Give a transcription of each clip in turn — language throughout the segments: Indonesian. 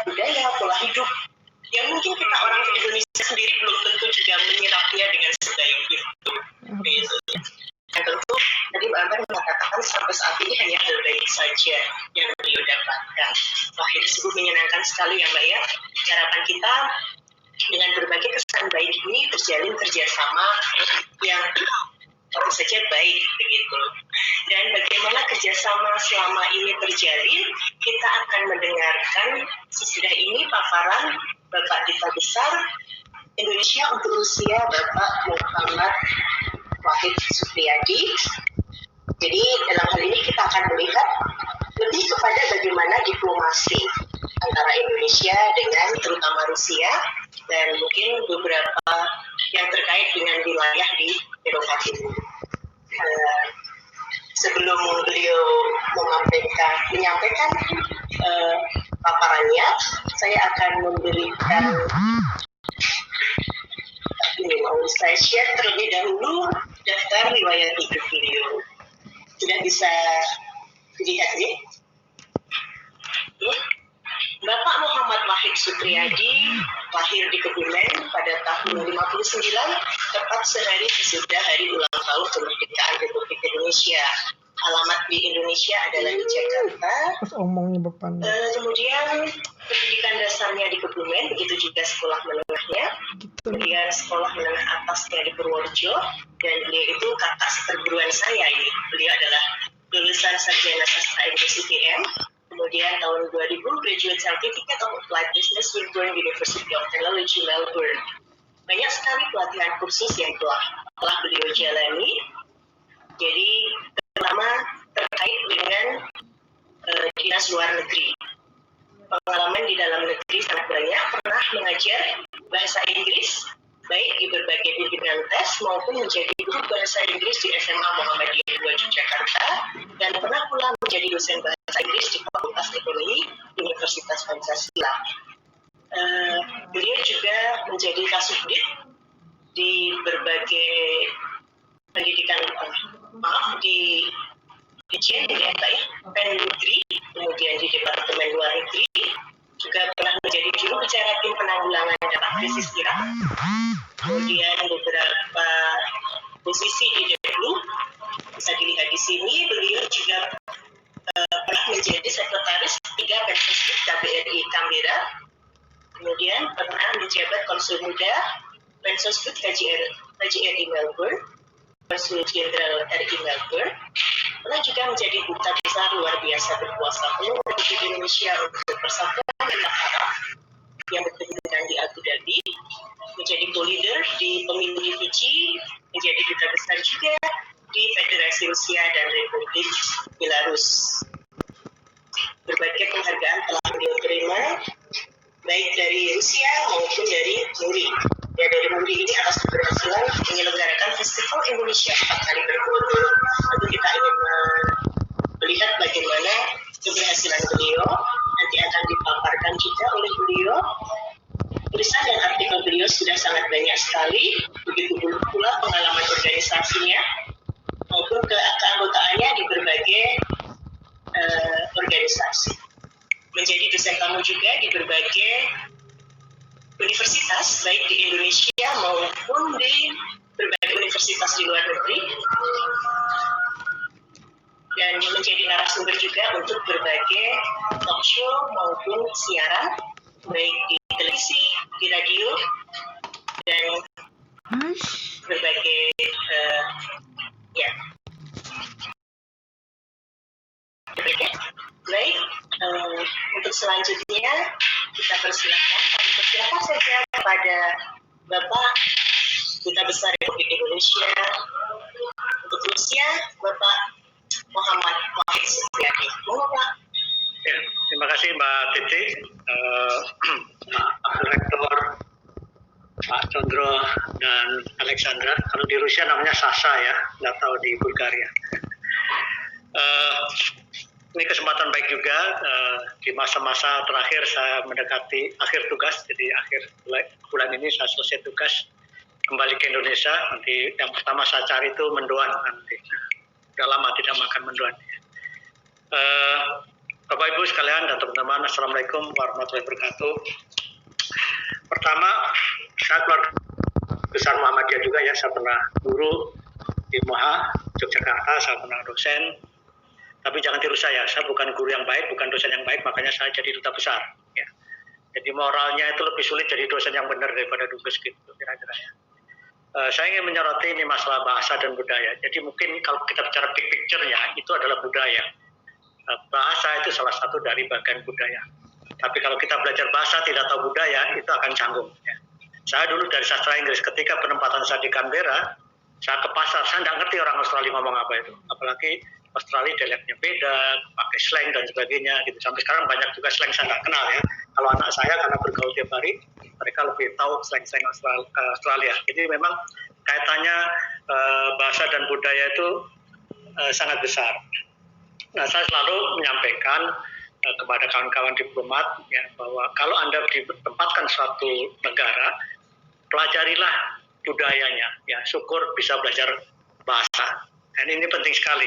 budaya, pola hidup yang mungkin kita orang Indonesia sendiri belum tentu juga menyerapnya dengan sebaik itu. Dan tentu tadi Mbak Ambar mengatakan sampai saat ini hanya hal baik saja yang beliau dapatkan. Wah, itu sungguh menyenangkan sekali ya Mbak ya. Harapan kita dengan berbagai kesan baik ini terjalin kerjasama yang tentu saja baik begitu. Dan bagaimana kerjasama selama ini terjalin, kita akan mendengarkan sesudah ini paparan Bapak Duta Besar Indonesia untuk Rusia, Bapak Muhammad Wahid Supriyadi. Jadi dalam hal ini kita akan melihat lebih kepada bagaimana diplomasi antara Indonesia dengan terutama Rusia dan mungkin beberapa yang terkait dengan wilayah di Eropa Timur. Sebelum beliau menyampaikan paparannya, saya akan memberikan mau saya share terlebih dahulu daftar riwayat hidup beliau. Sudah bisa dilihat ya? Bapak Muhammad Wahid Supriyadi lahir di Kebumen pada tahun 59, tepat sehari sesudah hari ulang tahun kemerdekaan Republik Indonesia. Alamat di Indonesia adalah di Jakarta. Kemudian pendidikan dasarnya di Kebumen, begitu juga sekolah menengahnya. Kemudian sekolah menengah atasnya di Purworejo, dan beliau itu kakak seperguruan saya ini. Beliau adalah lulusan sarjana sastra Inggris UGM. Kemudian tahun 2000 Graduate Certificate of Applied Business Melbourne University of Technology Melbourne. Banyak sekali pelatihan kursus yang telah beliau jalani. Jadi pertama terkait dengan dinas luar negeri. Pengalaman di dalam negeri sangat banyak, pernah mengajar bahasa Inggris baik di berbagai pimpinan tes maupun menjadi guru bahasa Inggris di SMA Muhammadiyah 2 Yogyakarta, dan pernah pula menjadi dosen bahasa Inggris di Fakultas Ekonomi Universitas Pancasila. Beliau juga menjadi kasubdit di berbagai pendidikan di Dijen, ya, Pendagri, kemudian di Departemen Luar Negeri, juga pernah menjadi juru bicara tim penanggulangan dampak krisis Irak. Kemudian beberapa posisi di Deplu bisa dilihat di sini. Beliau juga pernah menjadi sekretaris 3 Pensosbud KBRI Canberra. Kemudian pernah menjabat konsul muda Pensosbud KJRI Melbourne, konsul jenderal RI Melbourne. Pernah juga menjadi duta besar luar biasa berkuasa penuh Republik Indonesia untuk Persatuan Emirat Arab yang berkedudukan di Abu Dhabi, menjadi co-leader di pemilu di Fiji, menjadi duta besar juga di Federasi Rusia dan Republik Belarus. Berbagai penghargaan telah beliau terima, baik dari Rusia maupun dari MURI. Ya, dari MURI ini atas keberhasilan menyelenggarakan Festival Indonesia 4 kali berturut-turut. Tentu kita ingin melihat bagaimana keberhasilan beliau, nanti akan dipaparkan juga oleh beliau. Tulisan dan artikel beliau sudah sangat banyak sekali, begitu pula pengalaman organisasinya maupun keanggotaannya di berbagai organisasi. Menjadi dosen tamu juga di berbagai universitas, baik di Indonesia maupun di berbagai universitas di luar negeri, dan menjadi narasumber juga untuk berbagai talk show maupun siaran, baik di televisi, di radio, dan berbagai Baik, untuk selanjutnya kita persilakan saja kepada Bapak Duta Besar Republik Indonesia untuk Rusia, Bapak Muhammad Wahid Supriyadi. Mohon Pak. Ya, terima kasih Mbak Titi, Pak Rektor, Pak Condro dan Alexandra. Kalau di Rusia namanya Sasa ya, nggak tahu di Bulgaria. Ini kesempatan baik juga di masa-masa terakhir saya mendekati akhir tugas, jadi akhir bulan ini saya selesai tugas kembali ke Indonesia. Nanti yang pertama saya cari itu mendoan nanti. Udah lama tidak makan mendoan. Bapak Ibu sekalian dan teman-teman, Assalamualaikum warahmatullahi wabarakatuh. Pertama, saya keluarga besar Muhammadiyah juga ya. Saya pernah guru di MOHA Yogyakarta, saya pernah dosen. Tapi jangan tiru saya bukan guru yang baik, bukan dosen yang baik, makanya saya jadi duta besar. Ya. Jadi moralnya itu lebih sulit jadi dosen yang benar daripada dubes gitu kira-kira ya. Saya ingin menyoroti ini masalah bahasa dan budaya. Jadi mungkin kalau kita bicara big picture-nya itu adalah budaya. Bahasa itu salah satu dari bagian budaya. Tapi kalau kita belajar bahasa tidak tahu budaya, itu akan canggung. Ya. Saya dulu dari sastra Inggris, ketika penempatan saya di Canberra, saya ke pasar, saya tidak ngerti orang Australia ngomong apa itu. Apalagi Australia dialeknya beda, pakai slang dan sebagainya. Gitu. Sampai sekarang banyak juga slang saya nggak kenal ya. Kalau anak saya karena bergaul tiap hari, mereka lebih tahu slang-slang Australia. Jadi memang kaitannya bahasa dan budaya itu sangat besar. Nah, saya selalu menyampaikan kepada kawan-kawan diplomat ya, bahwa kalau Anda ditempatkan suatu negara, pelajarilah budayanya. Ya, syukur bisa belajar bahasa. Dan ini penting sekali.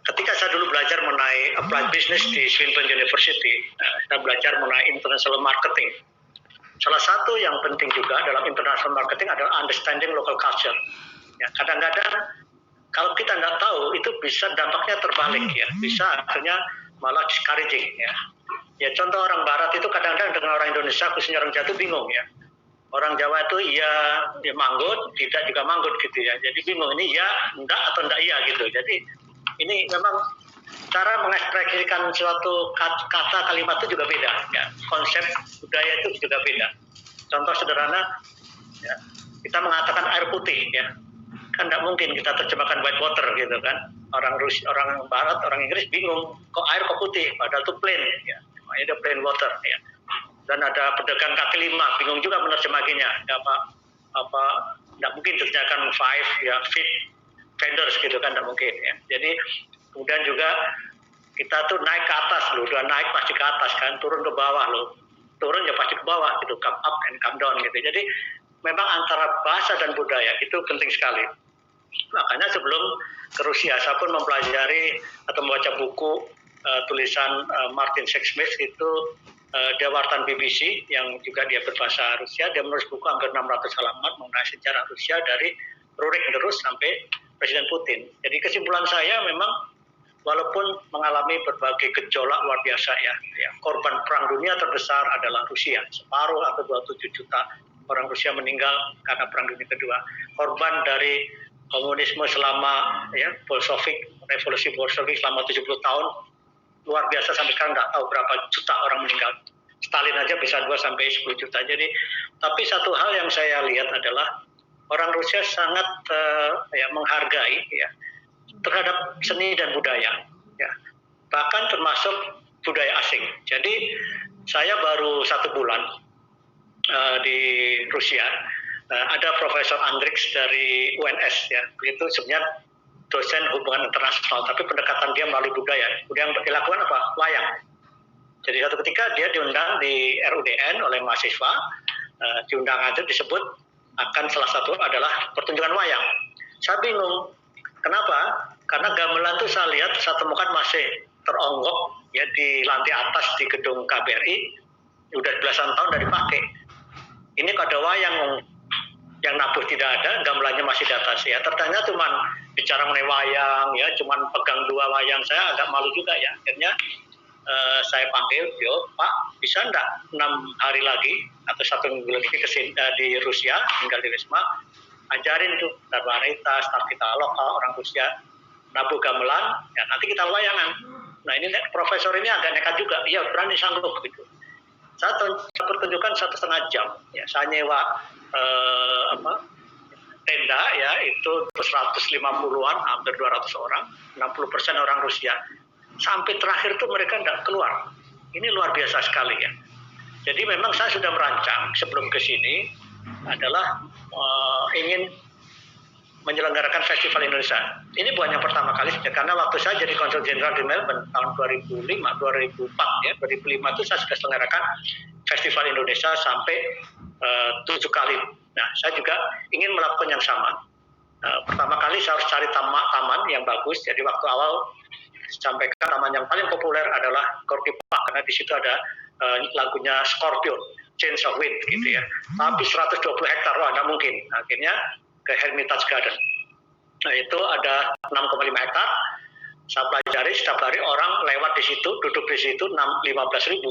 Ketika saya dulu belajar mengenai applied business di Swinburne University, saya belajar mengenai international marketing. Salah satu yang penting juga dalam international marketing adalah understanding local culture. Ya, kadang-kadang kalau kita tidak tahu itu bisa dampaknya terbalik ya, bisa akhirnya malah discouraging ya. Ya contoh orang Barat itu kadang-kadang dengan orang Indonesia khususnya orang Jawa itu bingung ya. Orang Jawa itu ya manggut, tidak juga manggut gitu ya. Jadi bingung ini ya enggak atau enggak iya gitu. Jadi ini memang cara mengekspresikan suatu kata kalimat itu juga beda ya. Konsep budaya itu juga beda. Contoh sederhana ya, kita mengatakan air putih ya. Kan tidak mungkin kita terjemahkan white water gitu kan. Orang Barat, orang Inggris bingung kok air kok putih padahal itu plain ya. Itu plain water ya. Dan ada pedagang kaki lima bingung juga menerjemahinya ya, apa tidak mungkin diterjemahkan feet vendors gitu kan, tidak mungkin ya. Jadi kemudian juga kita tuh naik ke atas loh, udah naik pasti ke atas kan, turun ke bawah loh, turun ya pasti ke bawah gitu, come up and come down gitu. Jadi memang antara bahasa dan budaya itu penting sekali. Makanya sebelum ke Rusia saya pun mempelajari atau membaca buku tulisan Martin Sexsmith itu dia wartawan BBC yang juga dia berbahasa Rusia. Dia menulis buku hampir 600 halaman mengenai sejarah Rusia dari Rurik terus sampai Presiden Putin. Jadi kesimpulan saya memang walaupun mengalami berbagai gejolak luar biasa ya, korban perang dunia terbesar adalah Rusia. Separuh atau 27 juta orang Rusia meninggal karena perang dunia kedua. Korban dari komunisme selama ya Bolshevik, revolusi Bolshevik selama 70 tahun luar biasa, sampai sekarang nggak tahu berapa juta orang meninggal. Stalin aja bisa 2 sampai 10 juta. Jadi tapi satu hal yang saya lihat adalah orang Rusia sangat menghargai ya terhadap seni dan budaya ya, bahkan termasuk budaya asing. Jadi saya baru 1 bulan di Rusia, ada Profesor Andrix dari UNS ya, itu sebenarnya dosen hubungan internasional, tapi pendekatan dia melalui budaya. Kemudian yang dilakukan apa? Wayang. Jadi suatu ketika dia diundang di RUDN oleh mahasiswa, di undangan itu disebut akan salah satu adalah pertunjukan wayang. Saya bingung, kenapa? Karena gamelan itu saya lihat saya temukan masih teronggok ya di lantai atas di gedung KBRI, udah belasan tahun dari dipakai. Ini ada wayang yang nabuh tidak ada, gamelannya masih di atas ya. Ternyata cuma bicara mengenai wayang ya, cuma pegang 2 wayang, saya agak malu juga ya. Akhirnya saya panggil, Pak bisa enggak 6 hari lagi atau 1 minggu lagi kesini di Rusia, tinggal di Wisma, ajarin tuh wanita, staf kita lokal orang Rusia nabuh gamelan, ya nanti kita wayangan. Nah ini profesor ini agak nekat juga, iya berani sanggup gitu. Saya pertunjukan 1,5 jam, ya saya nyewa tenda ya itu 150-an, hampir 200 orang, 60% orang Rusia. Sampai terakhir tuh mereka tidak keluar. Ini luar biasa sekali ya. Jadi memang saya sudah merancang sebelum ke sini adalah ingin menyelenggarakan Festival Indonesia. Ini bukan yang pertama kali, karena waktu saya jadi konsul jenderal di Melbourne tahun 2004 ya, 2005 itu saya sudah selenggarakan Festival Indonesia sampai 7 kali. Nah, saya juga ingin melakukan yang sama. Pertama kali saya harus cari taman yang bagus. Jadi waktu awal sampaikan taman yang paling populer adalah Gorky Park karena di situ ada lagunya Scorpion, Change of Wind gitu ya. Tapi 120 hektar, wah nggak mungkin. Akhirnya ke Hermitage Garden. Nah itu ada 6,5 hektar. Saya pelajari setiap hari orang lewat di situ, duduk di situ 15.000.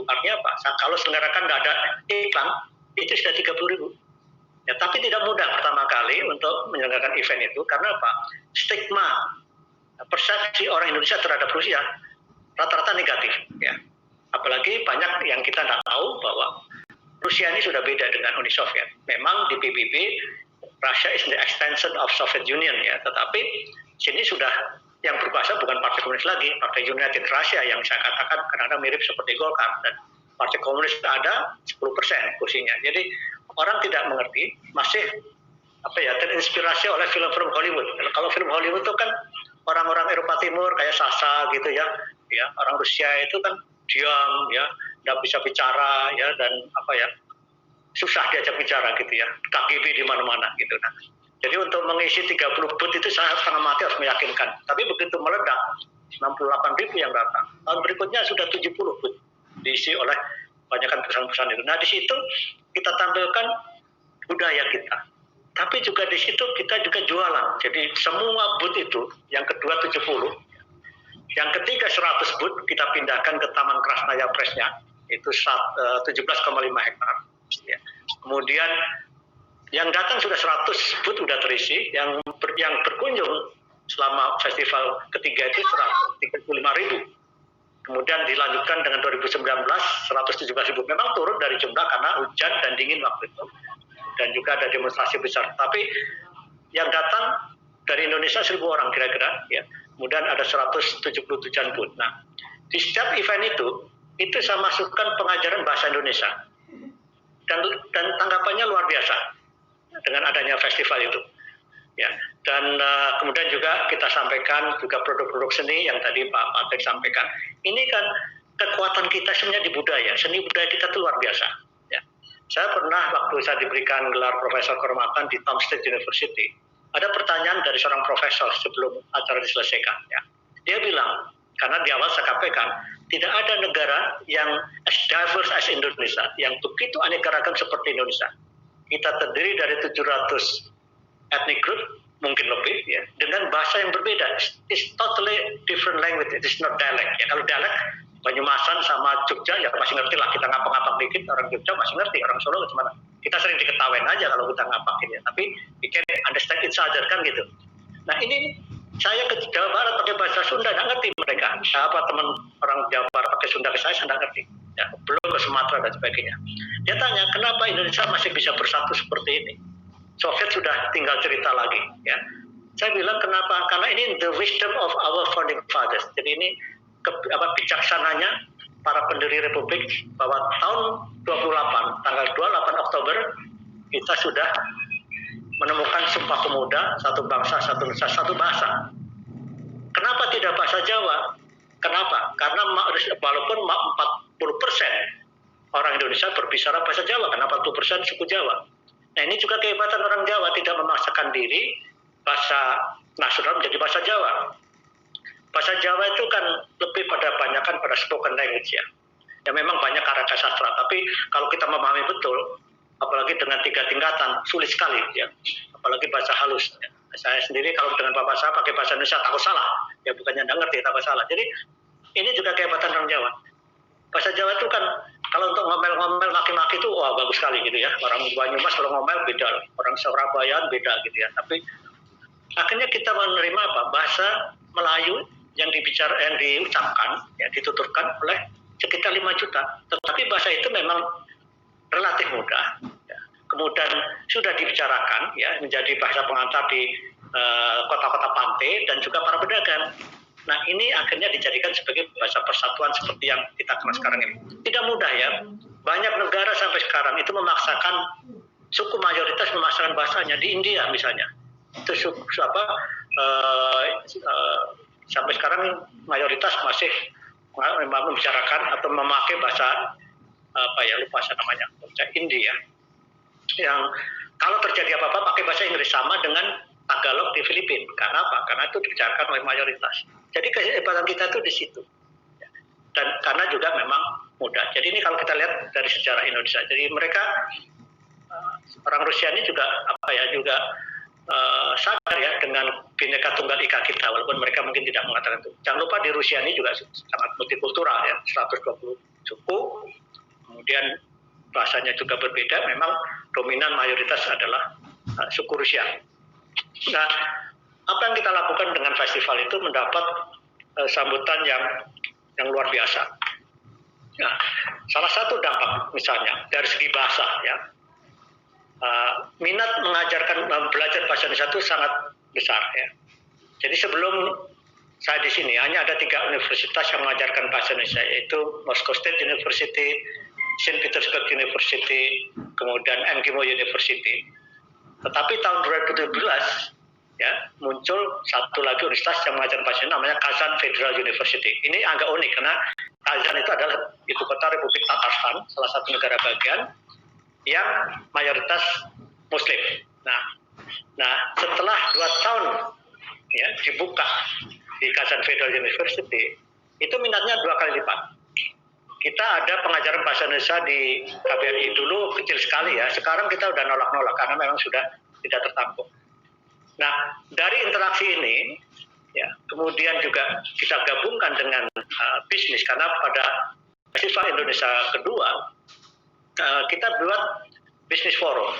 Artinya apa? Kalau selenggarakan nggak ada iklan, itu sudah 30.000. Ya, tapi tidak mudah pertama kali untuk menyelenggarakan event itu karena apa? Stigma persepsi orang Indonesia terhadap Rusia rata-rata negatif. Ya. Apalagi banyak yang kita tidak tahu bahwa Rusia ini sudah beda dengan Uni Soviet. Memang di PBB Russia is the extension of Soviet Union ya, tetapi sini sudah yang berkuasa bukan Partai Komunis lagi, Partai United Russia yang saya katakan kadang-kadang mirip seperti Golkar, dan Partai Komunis ada 10% kursinya. Jadi orang tidak mengerti, masih terinspirasi oleh film-film Hollywood. Kalau film Hollywood itu kan orang-orang Eropa Timur kayak Sasa gitu ya, orang Rusia itu kan diam ya, nggak bisa bicara ya, dan susah diajak bicara gitu ya, KGB di mana-mana gitu. Nah, jadi untuk mengisi 30 booth itu saya setengah mati harus meyakinkan. Tapi begitu meledak, 68.000 yang datang. Tahun berikutnya sudah 70 booth diisi oleh banyakkan perusahaan-perusahaan itu. Nah di situ kita tampilkan budaya kita. Tapi juga di situ kita juga jualan. Jadi semua booth itu, yang kedua 70, yang ketiga 100 booth kita pindahkan ke Taman Krasnaya Presnya, itu 17,5 hektar. Ya. Kemudian yang datang sudah 100 booth sudah terisi, yang berkunjung selama festival ketiga itu 135.000. Kemudian dilanjutkan dengan 2019 117.000. Memang turun dari jumlah karena hujan dan dingin waktu itu, dan juga ada demonstrasi besar. Tapi yang datang dari Indonesia 1.000 orang kira-kira, ya. Kemudian ada 177 booth. Nah, di setiap event itu saya masukkan pengajaran bahasa Indonesia, dan tanggapannya luar biasa dengan adanya festival itu, ya. Dan kemudian juga kita sampaikan juga produk-produk seni yang tadi Pak Patrick sampaikan. Ini kan kekuatan kita sebenarnya di budaya, seni budaya kita itu luar biasa. Ya. Saya pernah waktu saya diberikan gelar Profesor Kehormatan di Tom State University, ada pertanyaan dari seorang profesor sebelum acara diselesaikan. Ya. Dia bilang, karena di awal saya sampaikan, tidak ada negara yang as diverse as Indonesia, yang begitu aneka ragam seperti Indonesia. Kita terdiri dari 700 ethnic group, mungkin lebih, ya, dengan bahasa yang berbeda. It's totally different language, it is not dialect. Ya, kalau dialect, Banyumasan sama Jogja, ya masih ngerti lah, kita ngapak-ngapak dikit, orang Jogja masih ngerti, orang Solo gimana. Kita sering diketawain aja kalau kita ngapakin, ya. Tapi we can understand each other, kan gitu. Nah ini, saya ke Jawa Barat pakai bahasa Sunda, nggak ngerti mereka. Teman orang Jawa Barat pakai Sunda ke saya nggak ngerti. Ya, belum ke Sumatera dan sebagainya. Dia tanya, kenapa Indonesia masih bisa bersatu seperti ini? Soviet sudah tinggal cerita lagi. Ya. Saya bilang kenapa? Karena ini the wisdom of our founding fathers. Jadi ini bijaksananya para pendiri Republik, bahwa tahun 28, tanggal 28 Oktober, kita sudah menemukan Sumpah Pemuda, satu bangsa, satu nusa, satu bahasa. Kenapa tidak bahasa Jawa? Kenapa? Karena walaupun 40% orang Indonesia berbicara bahasa Jawa, karena 40% suku Jawa. Nah ini juga kehebatan orang Jawa, tidak memaksakan diri bahasa nasional menjadi bahasa Jawa. Bahasa Jawa itu kan lebih banyakan pada spoken language ya. Ya memang banyak karya sastra, tapi kalau kita memahami betul, apalagi dengan 3 tingkatan, sulit sekali ya. Apalagi bahasa halus. Ya. Saya sendiri kalau dengan bapak saya pakai bahasa Indonesia takut salah, ya bukannya nggak ngerti takut salah. Jadi ini juga kehebatan orang Jawa. Bahasa Jawa itu kan kalau untuk ngomel-ngomel maki-maki itu wah bagus sekali gitu ya. Orang Banyumas kalau ngomel beda, orang Surabaya beda gitu ya. Tapi akhirnya kita menerima apa? Bahasa Melayu yang diucapkan, ya dituturkan oleh sekitar 5 juta. Tetapi bahasa itu memang relatif mudah. Ya. Kemudian sudah dibicarakan, ya menjadi bahasa pengantar di kota-kota pantai dan juga para pedagang. Nah ini akhirnya dijadikan sebagai bahasa persatuan seperti yang kita kenal sekarang ini. Tidak mudah ya. Banyak negara sampai sekarang itu memaksakan suku mayoritas memaksakan bahasanya. Di India misalnya, itu sampai sekarang mayoritas masih membicarakan atau memakai bahasa lupa saya namanya, bahasa India. Yang kalau terjadi apa-apa pakai bahasa Inggris, sama dengan Tagalog di Filipina. Karena apa? Karena itu dibicarakan oleh mayoritas. Jadi kehebatan kita itu di situ. Dan karena juga memang mudah. Jadi ini kalau kita lihat dari sejarah Indonesia, jadi mereka orang Rusia ini juga juga sadar ya dengan Bhinneka Tunggal Ika kita, walaupun mereka mungkin tidak mengatakan itu. Jangan lupa di Rusia ini juga sangat multikultural ya, 120 suku, kemudian bahasanya juga berbeda. Memang dominan mayoritas adalah suku Rusia. Nah, apa yang kita lakukan dengan festival itu mendapat sambutan yang luar biasa. Nah, salah satu dampak misalnya dari segi bahasa ya, minat belajar bahasa Indonesia itu sangat besar ya. Jadi sebelum saya di sini hanya ada 3 universitas yang mengajarkan bahasa Indonesia, yaitu Moscow State University, Saint Petersburg University, kemudian MGIMO University. Tetapi tahun 2017 ya muncul satu lagi universitas yang mengajar bahasa Indonesia, namanya Kazan Federal University. Ini agak unik karena Kazan itu adalah ibu kota Republik Tatarstan, salah satu negara bagian yang mayoritas Muslim. Nah setelah 2 tahun ya dibuka di Kazan Federal University, itu minatnya 2 kali lipat. Kita ada pengajaran bahasa Indonesia di KBRI dulu kecil sekali ya, sekarang kita udah nolak-nolak karena memang sudah tidak tertampung. Nah, dari interaksi ini, ya, kemudian juga kita gabungkan dengan bisnis, karena pada Festival Indonesia kedua, kita buat bisnis forum.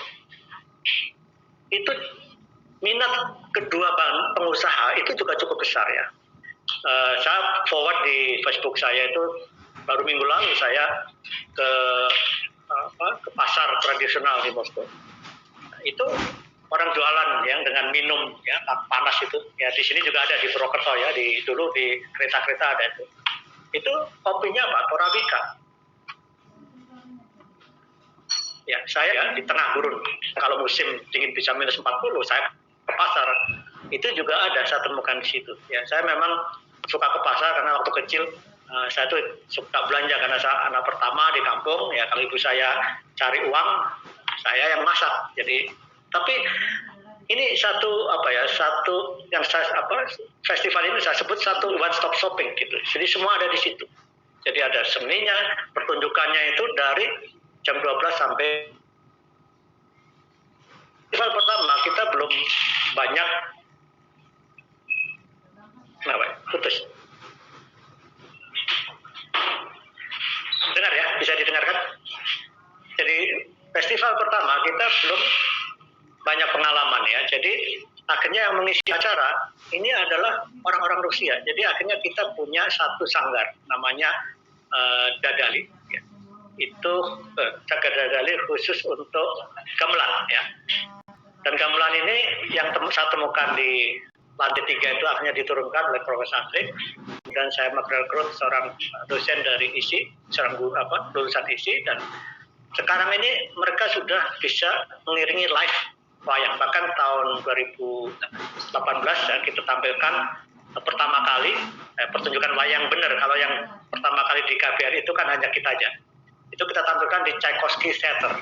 Itu minat kedua pengusaha itu juga cukup besar ya. Saya forward di Facebook saya itu, baru minggu lalu saya ke pasar tradisional di Moskow. Itu orang jualan yang dengan minum ya panas itu ya, di sini juga ada di Purwokerto ya, dulu di kereta-kereta ada itu kopinya apa? Torabika ya. Saya di tengah gurun, kalau musim dingin bisa -40, saya ke pasar itu juga ada, saya temukan di situ ya. Saya memang suka ke pasar karena waktu kecil saya tuh suka belanja karena saya anak pertama di kampung ya. Kalau ibu saya cari uang, saya yang masak. Jadi tapi ini satu yang festival ini saya sebut satu one stop shopping gitu. Jadi semua ada di situ. Jadi ada seninya, pertunjukannya itu dari jam 12 sampai festival pertama kita belum banyak. Putus. Dengar ya, bisa didengarkan? Jadi festival pertama kita belum banyak pengalaman ya. Jadi akhirnya yang mengisi acara ini adalah orang-orang Rusia. Jadi akhirnya kita punya satu sanggar namanya Dadali. Ya. Itu sanggar Dadali khusus untuk gamelan ya. Dan gamelan ini yang saya temukan di lantai 3 itu akhirnya diturunkan oleh Profesor Andri, dan saya merekrut seorang dosen dari ISI, seorang guru lulusan ISI, dan sekarang ini mereka sudah bisa mengiringi live wayang. Bahkan tahun 2018 ya, kita tampilkan pertama kali pertunjukan wayang benar. Kalau yang pertama kali di KBRI itu kan hanya kita aja. Itu kita tampilkan di Tchaikovsky Theater.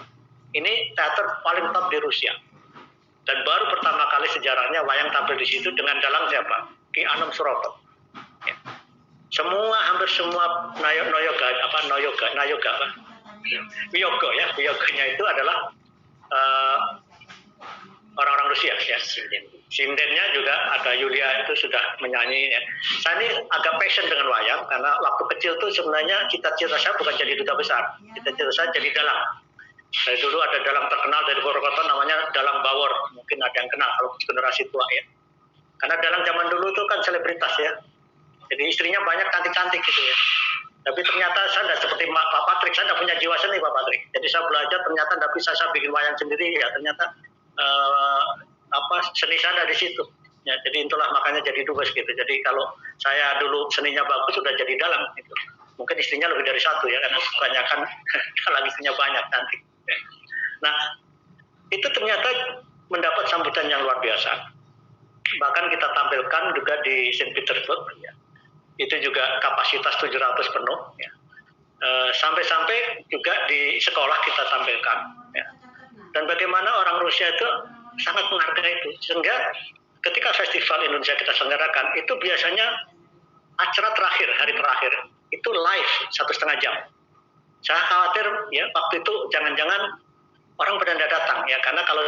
Ini teater paling top di Rusia. Dan baru pertama kali sejarahnya wayang tampil di situ dengan dalang siapa? Ki Anom Suroto. Ya. Hampir semua Wiyoganya itu adalah orang-orang Rusia ya. Sindennya juga ada Yulia, itu sudah menyanyi ya. Saya ini agak passion dengan wayang karena waktu kecil tuh sebenarnya cita-cita saya bukan jadi duta besar, cita-cita saya jadi dalang. Dari dulu ada dalang terkenal dari Purwokerto namanya Dalang Bawor, mungkin ada yang kenal kalau generasi tua ya. Karena dalang zaman dulu tuh kan selebritas ya, jadi istrinya banyak cantik-cantik gitu ya. Tapi ternyata saya tidak seperti Pak Patrik, saya tidak punya jiwa seni Pak Patrik. Jadi saya belajar ternyata tidak bisa saya bikin wayang sendiri ya. Ternyata seni saya dari situ. Ya, jadi itulah makanya jadi dubes gitu. Jadi kalau saya dulu seninya bagus sudah jadi dalang gitu. Mungkin istrinya lebih dari satu ya, karena kebanyakan kalau istrinya banyak cantik. Nah, itu ternyata mendapat sambutan yang luar biasa. Bahkan kita tampilkan juga di Saint Petersburg ya. Itu juga kapasitas 700 penuh ya. Sampai-sampai juga di sekolah kita tampilkan ya. Dan bagaimana orang Rusia itu sangat menghargai itu, sehingga ketika festival Indonesia kita selenggarakan, itu biasanya acara terakhir, hari terakhir, itu live 1,5 jam. Saya khawatir ya waktu itu jangan-jangan orang pada tidak datang ya, karena kalau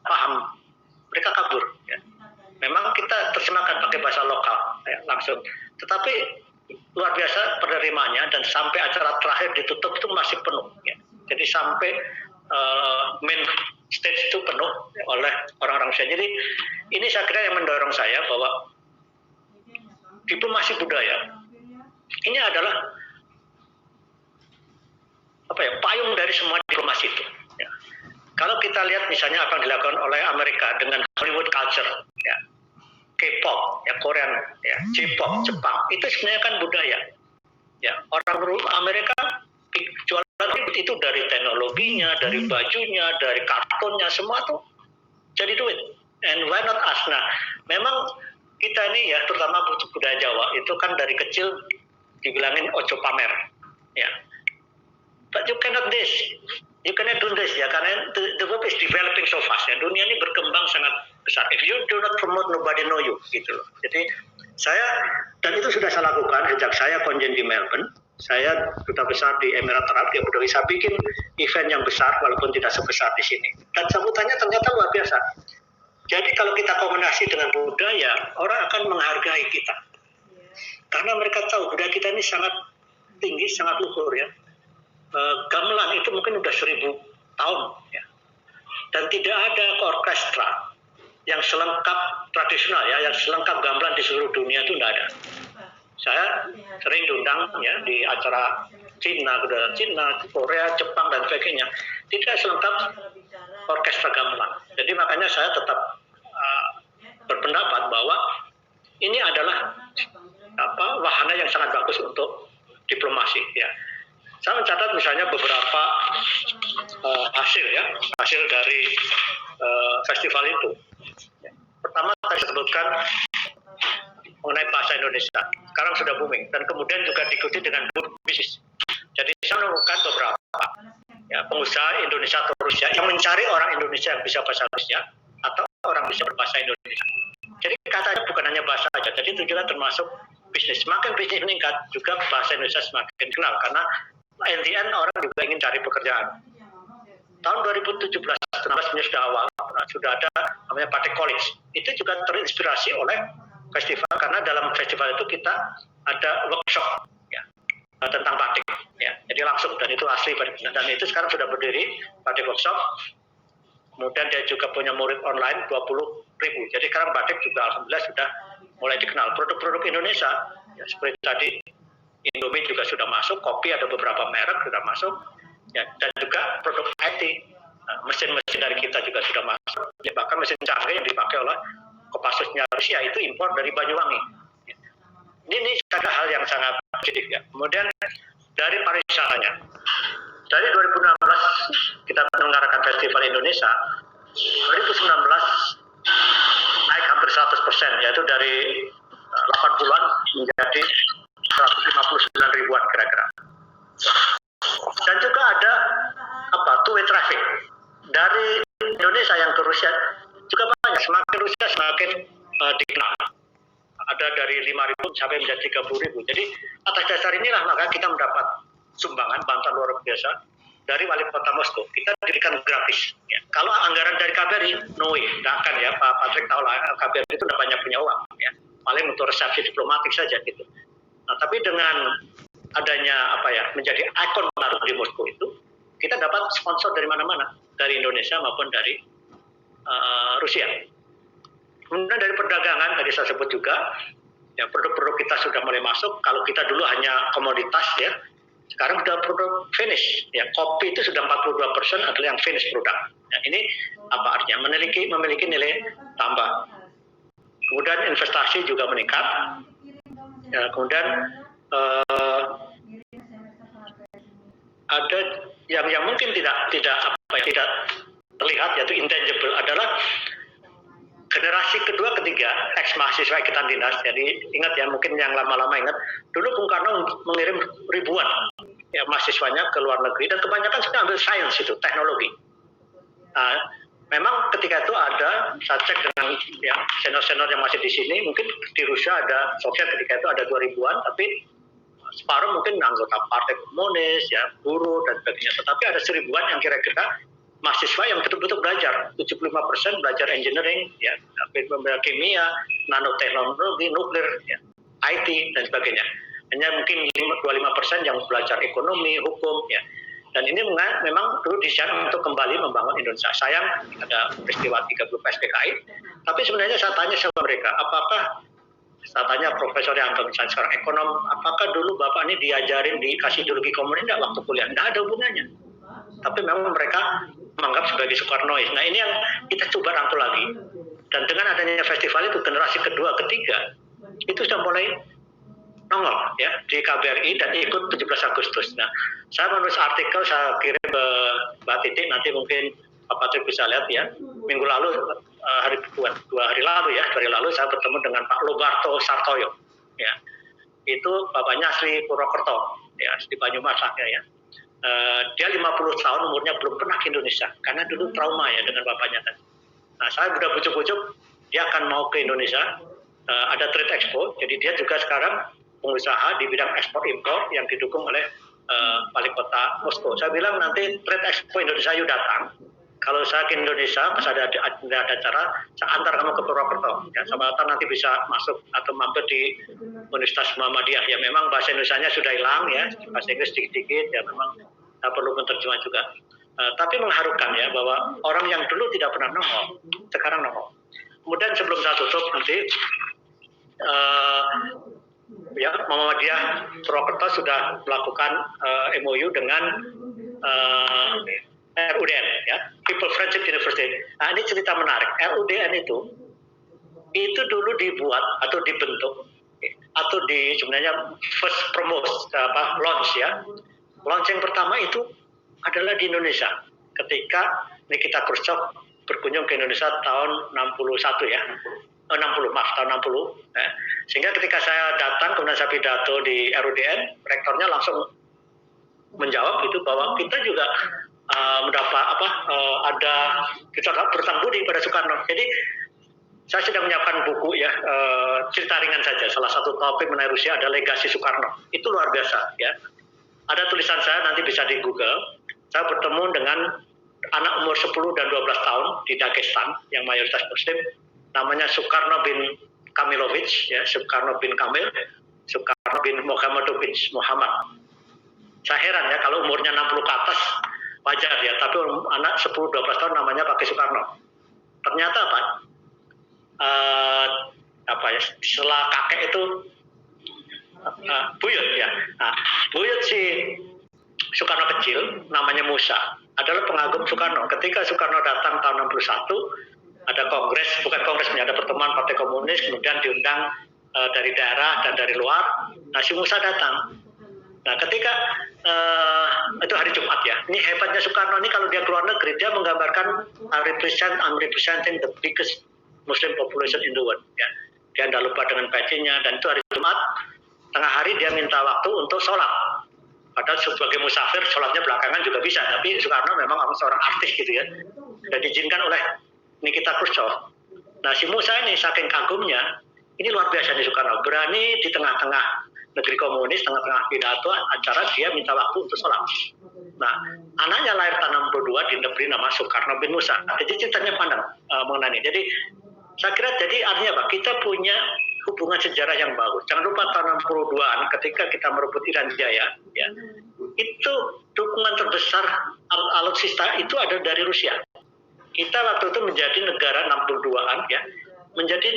paham mereka kabur. Ya. Memang kita terjemahkan pakai bahasa lokal ya, langsung, tetapi luar biasa penerimaannya dan sampai acara terakhir ditutup itu masih penuh. Ya. Jadi sampai main stage itu penuh oleh orang-orang Rusia. Jadi ini saya kira yang mendorong saya bahwa diplomasi budaya ini adalah payung dari semua diplomasi itu. Ya. Kalau kita lihat misalnya apa yang dilakukan oleh Amerika dengan Hollywood culture, ya, K-pop, ya, Korean, ya, J-pop, Jepang, itu sebenarnya kan budaya. Ya, orang Amerika jualan itu dari teknologinya, dari bajunya, dari kartunnya, semua tuh jadi duit. And why not us? Nah, memang kita ini ya, terutama budaya Jawa, itu kan dari kecil dibilangin ojo pamer. Ya. But you cannot do this ya, karena the world is developing so fast ya. Dunia ini berkembang sangat besar. If you do not promote, nobody know you gitu loh. Jadi saya, dan itu sudah saya lakukan sejak saya konjen di Melbourne. Saya duta besar di Emirat Arab di Abu Dhabi. Saya bikin event yang besar walaupun tidak sebesar di sini. Dan sambutannya ternyata luar biasa. Jadi kalau kita kombinasi dengan budaya, orang akan menghargai kita. Karena mereka tahu budaya kita ini sangat tinggi, sangat luhur ya. Gamelan itu mungkin udah 1000 tahun ya. Dan tidak ada orkestra yang selengkap tradisional ya, yang selengkap gamelan di seluruh dunia itu tidak ada. Saya sering diundang ya di acara Cina, Korea, Jepang dan sebagainya. Tidak selengkap orkestra gamelan. Jadi makanya saya tetap berpendapat bahwa ini adalah wahana yang sangat bagus untuk diplomasi ya. Saya mencatat misalnya beberapa hasil dari festival itu. Pertama saya sebutkan mengenai bahasa Indonesia. Sekarang sudah booming dan kemudian juga diikuti dengan bisnis. Jadi saya menemukan beberapa ya, pengusaha Indonesia atau Rusia yang mencari orang Indonesia yang bisa bahasa Rusia atau orang bisa berbahasa Indonesia. Jadi katanya bukan hanya bahasa saja, jadi itu juga termasuk bisnis. Semakin bisnis meningkat, juga bahasa Indonesia semakin kenal karena in the end orang juga ingin cari pekerjaan. Tahun 2017 sudah awal, sudah ada namanya Batik College. Itu juga terinspirasi oleh festival karena dalam festival itu kita ada workshop ya, tentang batik. Ya, jadi langsung dan itu asli dan itu sekarang sudah berdiri batik workshop. Kemudian dia juga punya murid online 20.000. Jadi sekarang batik juga alhamdulillah sudah mulai dikenal. Produk-produk Indonesia ya, seperti tadi Indomie juga sudah masuk, kopi ada beberapa merek sudah masuk, ya, dan juga produk IT, mesin-mesin dari kita juga sudah masuk, ya, bahkan mesin canggih yang dipakai oleh Kopassusnya Rusia itu impor dari Banyuwangi. Ya. Ini ada hal yang sangat positif ya. Kemudian dari pariwisatanya, dari 2016 kita menyelenggarakan Festival Indonesia, 2019 naik hampir 100%, yaitu dari 80-an menjadi 159 ribuan kira-kira. Dan juga ada two-way traffic dari Indonesia yang ke Rusia juga banyak. Semakin Rusia semakin dikenal. Ada dari 5.000 sampai menjadi 30.000. Jadi atas dasar inilah maka kita mendapat sumbangan bantuan luar biasa dari Wali Kota Moskow. Kita diberikan gratis. Ya. Kalau anggaran dari KBRI, no way, tidak akan ya. Pak Patrick tahu lah, KBRI itu tidak banyak punya uang. Ya. Paling untuk resepsi diplomatik saja gitu. Nah, tapi dengan adanya menjadi ikon baru di Moskow itu, kita dapat sponsor dari mana-mana, dari Indonesia maupun dari Rusia. Kemudian dari perdagangan tadi saya sebut juga, ya produk-produk kita sudah mulai masuk. Kalau kita dulu hanya komoditas ya, sekarang sudah produk finish. Ya, kopi itu sudah 42% adalah yang finish produk. Ya, ini apa artinya? Memiliki nilai tambah. Kemudian investasi juga meningkat. Ya, kemudian ada yang mungkin tidak terlihat, yaitu intangible, adalah generasi kedua, ketiga ex mahasiswa Ikatan Dinas. Jadi ingat ya, mungkin yang lama-lama ingat, dulu Bung Karno mengirim ribuan ya mahasiswanya ke luar negeri dan kebanyakan sudah ambil sains itu, teknologi. Nah, memang ketika itu ada, saya cek dengan ya senior-senior yang masih di sini, mungkin di Rusia ada, Soviet ketika itu ada 2000-an, tapi separuh mungkin anggota partai komunis, ya buruh dan sebagainya. Tetapi ada 1000-an yang kira-kira mahasiswa yang betul-betul belajar, 75% belajar engineering, ya, belajar kimia, nanoteknologi, nuklir, ya, IT dan sebagainya. Hanya mungkin 25% yang belajar ekonomi, hukum, ya. Dan ini memang dulu desain untuk kembali membangun Indonesia. Sayang ada peristiwa 30 PSBKI, tapi sebenarnya saya tanya sama mereka, apakah saya tanya Profesor Yanto, misalnya sekarang ekonom, apakah dulu Bapak ini diajarin dikasih ideologi komunis enggak waktu kuliah? Enggak ada hubungannya. Tapi memang mereka menganggap sebagai Soekarnois. Nah ini yang kita coba rangkul lagi. Dan dengan adanya festival itu generasi kedua, ketiga, itu sudah mulai nongol ya di KBRI dan ikut 17 Agustus. Nah, saya menulis artikel, saya kirim ke Mbak Titik, nanti mungkin Pak Patrik bisa lihat ya. Minggu lalu, dua hari lalu saya bertemu dengan Pak Lobarto Sartoyo. Ya, itu bapaknya asli Purwokerto, ya di Banyumas ya. Dia 50 tahun umurnya belum pernah ke Indonesia karena dulu trauma ya dengan bapaknya tadi. Nah, saya udah bujuk-bujuk dia akan mau ke Indonesia. Ada trade expo, jadi dia juga sekarang pengusaha di bidang ekspor impor yang didukung oleh wali kota Moskow. Saya bilang nanti trade expo Indonesia yuk datang. Kalau saya ke Indonesia pas ada acara, saya antar kamu ke Purwokerto. Ya, sama nanti bisa masuk atau mampir di Universitas Muhammadiyah. Ya memang bahasa Indonesianya sudah hilang ya, bahasa Inggris sedikit-sedikit ya memang perlu penerjemah juga. Tapi mengharukan ya bahwa orang yang dulu tidak pernah nongol, sekarang nongol. Kemudian sebelum saya tutup nanti, ya Muhammadiyah Purwokerto sudah melakukan MOU dengan RUDN ya, People Friendship University. Nah ini cerita menarik. RUDN itu dulu dibuat atau dibentuk atau sebenarnya first launch ya. Launch yang pertama itu adalah di Indonesia ketika Nikita Khrushchev berkunjung ke Indonesia tahun 61 ya. tahun 60 ya. Sehingga ketika saya datang kemudian saya pidato di RUDN, rektornya langsung menjawab itu bahwa kita juga kita berhutang budi pada Soekarno. Jadi saya sedang menyiapkan buku ya, cerita ringan saja. Salah satu topik mengenai Rusia ada legasi Soekarno. Itu luar biasa ya. Ada tulisan saya nanti bisa di Google. Saya bertemu dengan anak umur 10 dan 12 tahun di Dagestan yang mayoritas Muslim, namanya Soekarno bin Kamilovich ya, Soekarno bin Kamil, Soekarno bin Mohammadovich Muhammad. Saya heran ya kalau umurnya 60 ke atas wajar ya, tapi anak 10-12 tahun namanya pakai Soekarno. Ternyata setelah kakek itu buyut ya. Nah, buyut si Soekarno kecil namanya Musa adalah pengagum Soekarno. Ketika Soekarno datang tahun 61 ada kongres, bukan kongres, ada pertemuan Partai Komunis, kemudian diundang dari daerah dan dari luar. Nah, si Musa datang. Nah, ketika itu hari Jumat ya. Ini hebatnya Soekarno ini kalau dia keluar negeri dia menggambarkan I'm representing the biggest Muslim population in the world. Ya. Dia tidak lupa dengan bajunya dan itu hari Jumat tengah hari dia minta waktu untuk sholat. Padahal sebagai musafir sholatnya belakangan juga bisa. Tapi Soekarno memang seorang artis gitu ya. Dan diizinkan oleh Nikita Khrushchev. Nah si Musa ini saking kagumnya, ini luar biasa nih Soekarno. Berani di tengah-tengah negeri komunis, tengah-tengah pidato acara dia minta waktu untuk sholat. Nah, anaknya lahir tahun 62 diberi nama Soekarno bin Musa. Jadi ceritanya pandang mengenai ini. Jadi saya kira jadi artinya apa? Kita punya hubungan sejarah yang bagus. Jangan lupa tahun 62-an ketika kita merebut Irian Jaya, ya, itu dukungan terbesar alutsista itu ada dari Rusia. Kita waktu itu menjadi negara 62-an, ya, menjadi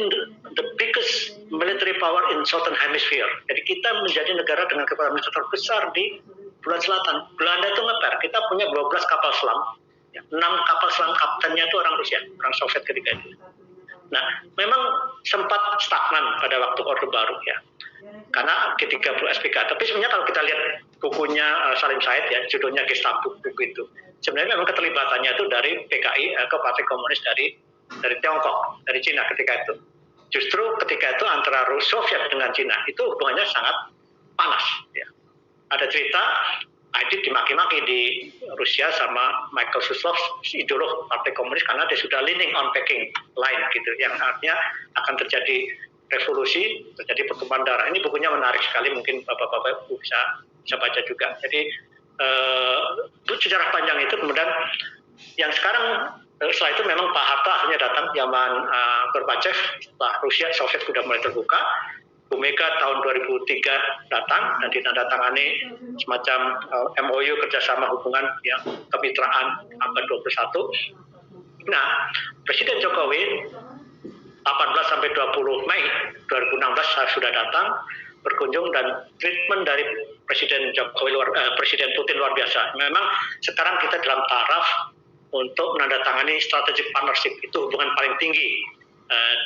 the biggest military power in Southern Hemisphere. Jadi kita menjadi negara dengan kekuatan militer terbesar di Bulan Selatan. Belanda itu ngeper, kita punya 12 kapal selam, 6 kapal selam kaptennya itu orang Rusia, orang Soviet ketika itu. Nah, memang sempat stagnan pada waktu Orde Baru ya, karena G30 SPK. Tapi sebenarnya kalau kita lihat bukunya Salim Said ya, judulnya Gestapo buku itu, sebenarnya memang keterlibatannya itu dari PKI ke Partai Komunis dari Tiongkok, dari Cina ketika itu. Justru ketika itu antara Soviet dengan Cina itu hubungannya sangat panas. Ya. Ada cerita Aidit dimaki-maki di Rusia sama Michael Suslov, ideolog Partai Komunis, karena dia sudah leaning on packing line gitu, yang artinya akan terjadi revolusi, terjadi pertumpahan darah. Ini bukunya menarik sekali, mungkin bapak-bapak bisa baca juga. Jadi itu sejarah panjang itu. Kemudian yang sekarang setelah itu memang Pak Hatta akhirnya datang zaman Gorbachev, setelah Rusia Soviet sudah mulai terbuka. Bu Mega tahun 2003 datang dan ditandatangani semacam MOU kerjasama hubungan yang kemitraan abad 21. Nah, Presiden Jokowi 18 sampai 20 Mei 2016 sudah datang berkunjung, dan treatment dari Presiden Presiden Putin luar biasa. Memang sekarang kita dalam taraf untuk menandatangani strategic partnership, itu hubungan paling tinggi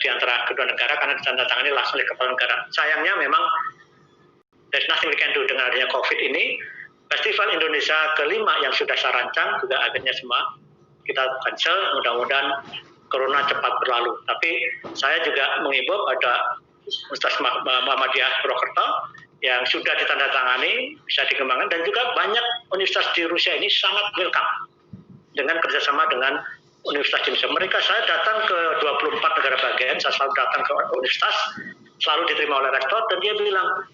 di antara kedua negara karena ditandatangani langsung oleh kepala negara. Sayangnya memang there's nothing we can do dengan adanya COVID ini. Festival Indonesia kelima yang sudah saya rancang juga akhirnya semua kita cancel. Mudah-mudahan Corona cepat berlalu. Tapi saya juga mengimbau pada Universitas Muhammadiyah Purwokerto yang sudah ditandatangani bisa dikembangkan, dan juga banyak universitas di Rusia ini sangat welcome dengan kerjasama dengan Universitas Indonesia. Mereka, saya datang ke 24 negara bagian, saya selalu datang ke universitas, selalu diterima oleh rektor, dan dia bilang,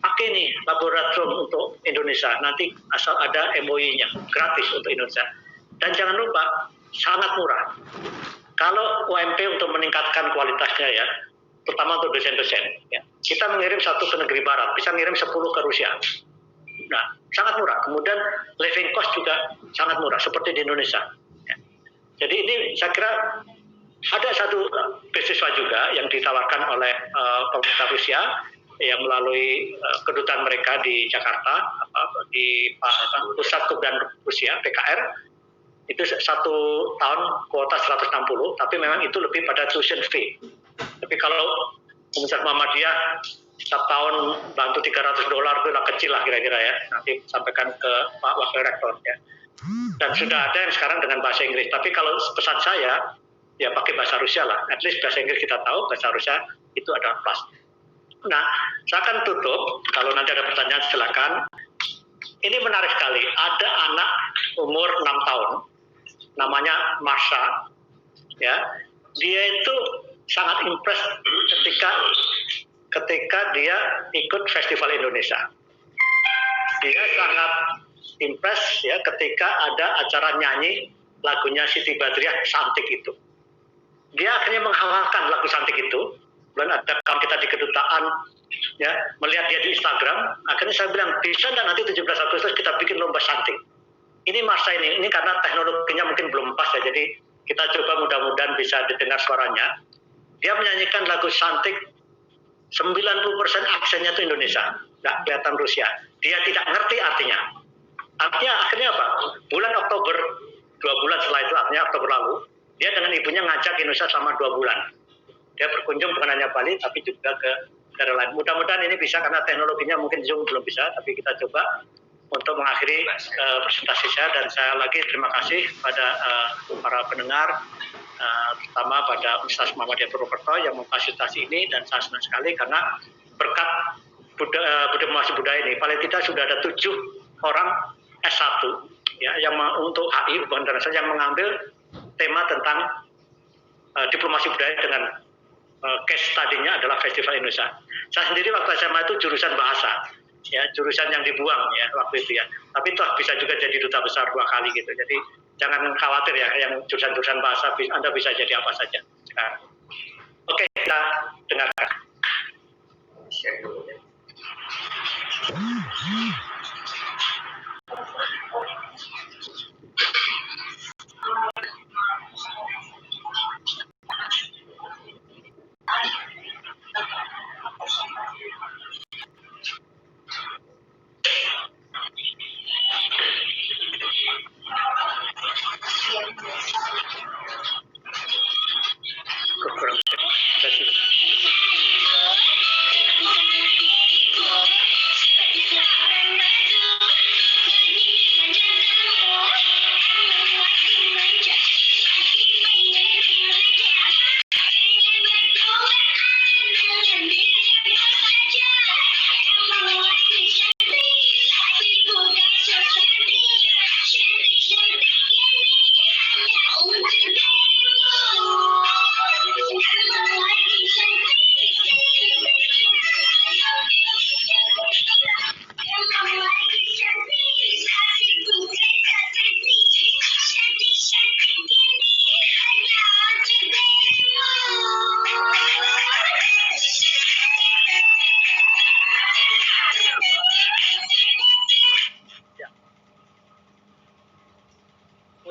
pakai nih laboratorium untuk Indonesia, nanti asal ada MOU-nya, gratis untuk Indonesia. Dan jangan lupa, sangat murah. Kalau UMP untuk meningkatkan kualitasnya ya, terutama untuk dosen-dosen, ya, kita mengirim satu ke negeri barat, bisa ngirim 10 ke Rusia. Nah, sangat murah. Kemudian living cost juga sangat murah, seperti di Indonesia. Jadi ini saya kira ada satu beasiswa juga yang ditawarkan oleh pemerintah Rusia yang melalui kedutaan mereka di Jakarta, di Pusat Kebudayaan Rusia (PKR). Itu 1 tahun kuota 160, tapi memang itu lebih pada tuition fee. Tapi kalau Universitas Muhammadiyah setiap tahun bantu $300 itu lah, kecil lah kira-kira ya. Nanti sampaikan ke Pak Wakil Rektor ya. Dan sudah ada yang sekarang dengan bahasa Inggris. Tapi kalau pesan saya, ya pakai bahasa Rusia lah. At least bahasa Inggris kita tahu, bahasa Rusia itu adalah plus. Nah, saya akan tutup. Kalau nanti ada pertanyaan silakan. Ini menarik sekali. Ada anak umur 6 tahun, namanya Marsha. Ya, dia itu sangat impress ketika dia ikut Festival Indonesia. Dia sangat impress ya ketika ada acara nyanyi lagunya Siti Badriah Cantik itu. Dia akhirnya menghafalkan lagu Cantik itu. Dan ada kawan kita di kedutaan ya melihat dia di Instagram. Akhirnya saya bilang, bisa nggak nanti 17 Agustus kita bikin lomba cantik. Ini masa ini karena teknologinya mungkin belum pas ya. Jadi kita coba mudah-mudahan bisa didengar suaranya. Dia menyanyikan lagu Cantik, 90% aksennya itu Indonesia, nggak kelihatan Rusia. Dia tidak ngerti artinya. Artinya akhirnya apa? Bulan Oktober, 2 bulan setelah itu, artinya Oktober lalu, dia dengan ibunya ngajak Indonesia selama 2 bulan. Dia berkunjung bukan hanya Bali, tapi juga ke daerah lain. Mudah-mudahan ini bisa, karena teknologinya mungkin Zoom belum bisa, tapi kita coba untuk mengakhiri presentasi saya. Dan saya lagi terima kasih pada para pendengar, terutama pada Universitas Muhammadiyah Purwokerto yang memfasilitasi ini, dan saya senang sekali karena berkat budaya ini, paling tidak sudah ada 7 orang S1 ya yang untuk HI hubungan internasional yang mengambil tema tentang diplomasi budaya dengan case study-nya adalah Festival Indonesia. Saya sendiri waktu SMA itu jurusan bahasa, ya jurusan yang dibuang ya waktu itu ya. Tapi toh bisa juga jadi duta besar 2 kali gitu. Jadi jangan khawatir ya, yang jurusan-jurusan bahasa Anda bisa jadi apa saja. Nah, oke, kita dengarkan.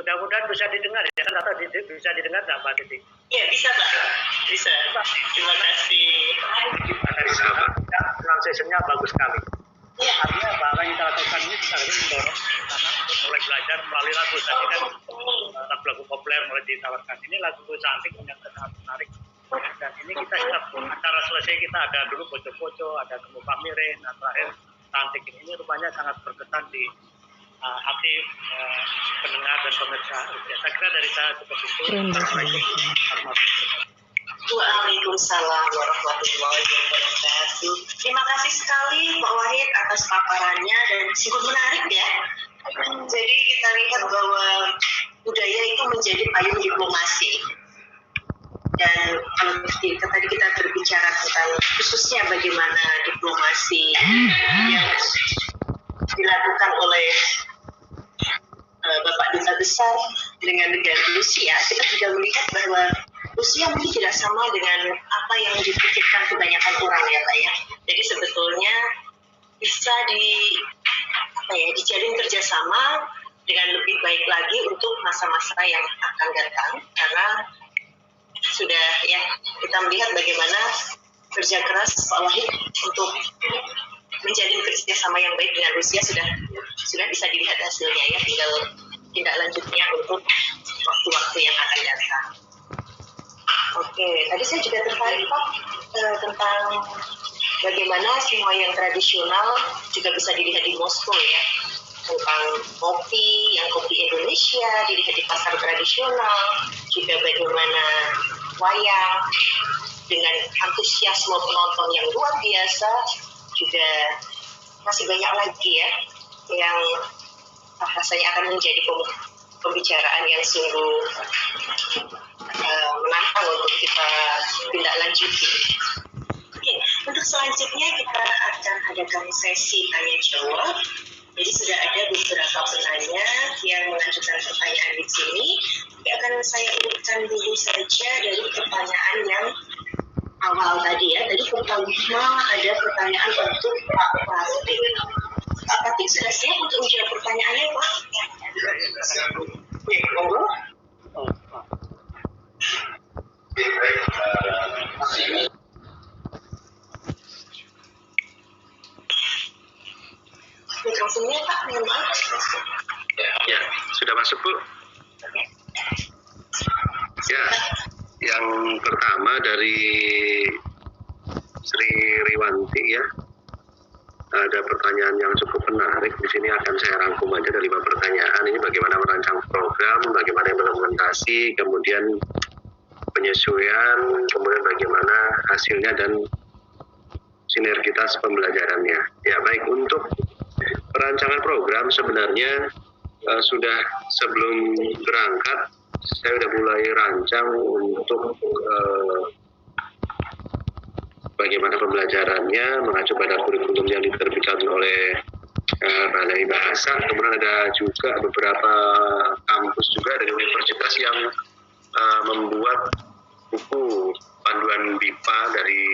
Mudah-mudahan bisa didengar ya kan, atau bisa didengar nggak Pak Titi? Ya, bisa Pak. Bisa. Terima kasih. Dari sana, pronunciation-nya bagus sekali. Ya. Artinya apa yang kita lakukan ini kita harus mendorong karena untuk mulai belajar melalui lagu. Tadi kan lagu-lagu populer mulai ditawarkan. Ini lagu cantik yang sangat menarik. Dan ini kita setelah acara selesai kita ada dulu poco-poco, ada temu pamirin, nah terakhir cantik ini rupanya sangat berkesan di hati pendengar dan pemirsa. Saya kira dari saya cukup itu. Assalamualaikum warahmatullahi wabarakatuh. Waalaikumsalam warahmatullahi wabarakatuh. Terima kasih sekali Pak Wahid atas paparannya dan sungguh menarik ya. Jadi kita lihat bahwa budaya itu menjadi payung diplomasi. Dan kalau tadi kita berbicara tentang khususnya bagaimana diplomasi yang dilakukan oleh Bapak Duta Besar dengan negara Rusia, kita juga melihat bahwa Rusia mungkin tidak sama dengan apa yang dipikirkan kebanyakan orang ya Pak ya. Jadi sebetulnya bisa dijalin kerjasama dengan lebih baik lagi untuk masa-masa yang akan datang, karena sudah ya kita melihat bagaimana kerja keras Pak Wahid untuk menjalin kerjasama yang baik dengan Rusia sudah bisa dilihat hasilnya ya, tinggal tindak lanjutnya untuk waktu-waktu yang akan datang. Oke, tadi saya juga tertarik Pak tentang bagaimana semua yang tradisional juga bisa dilihat di Moskow ya, tentang kopi Indonesia dilihat di pasar tradisional, juga bagaimana wayang dengan antusiasme penonton yang luar biasa, juga masih banyak lagi ya yang rasanya akan menjadi pembicaraan yang sungguh menantang untuk kita tindak lanjuti. Oke, untuk selanjutnya kita akan adakan sesi tanya jawab. Jadi sudah ada beberapa penanya yang mengajukan pertanyaan di sini. Tapi akan saya urutkan dulu saja dari pertanyaan yang awal tadi ya. Tadi pertama ada pertanyaan untuk Pak Pratik. Pak Pratik sudah siap untuk menjawab pertanyaannya Pak? Oke, monggo. Mikrofonnya Pak, mohon maaf. Ya, sudah masuk Bu? Ya, yang pertama dari Sri Riwanti ya. Ada pertanyaan yang cukup menarik. Di sini akan saya rangkum aja dari 5 pertanyaan. Ini bagaimana merancang program, bagaimana implementasi, kemudian penyesuaian, kemudian bagaimana hasilnya dan sinergitas pembelajarannya. Ya, baik, untuk perancangan program sebenarnya sudah sebelum berangkat saya sudah mulai rancang untuk bagaimana pembelajarannya mengacu pada kurikulum yang diterbitkan oleh Balai Bahasa. Kemudian ada juga beberapa kampus juga dari universitas yang membuat buku panduan BIPA dari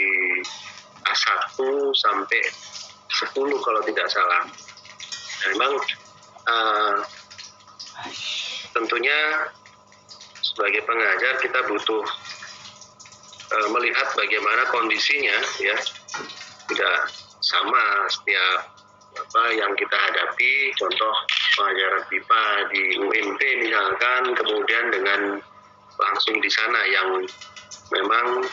A1 sampai 10 kalau tidak salah. Nah, memang tentunya sebagai pengajar kita butuh melihat bagaimana kondisinya ya, tidak sama setiap apa yang kita hadapi. Contoh pengajaran BIPA di UMT misalkan, kemudian dengan langsung di sana yang memang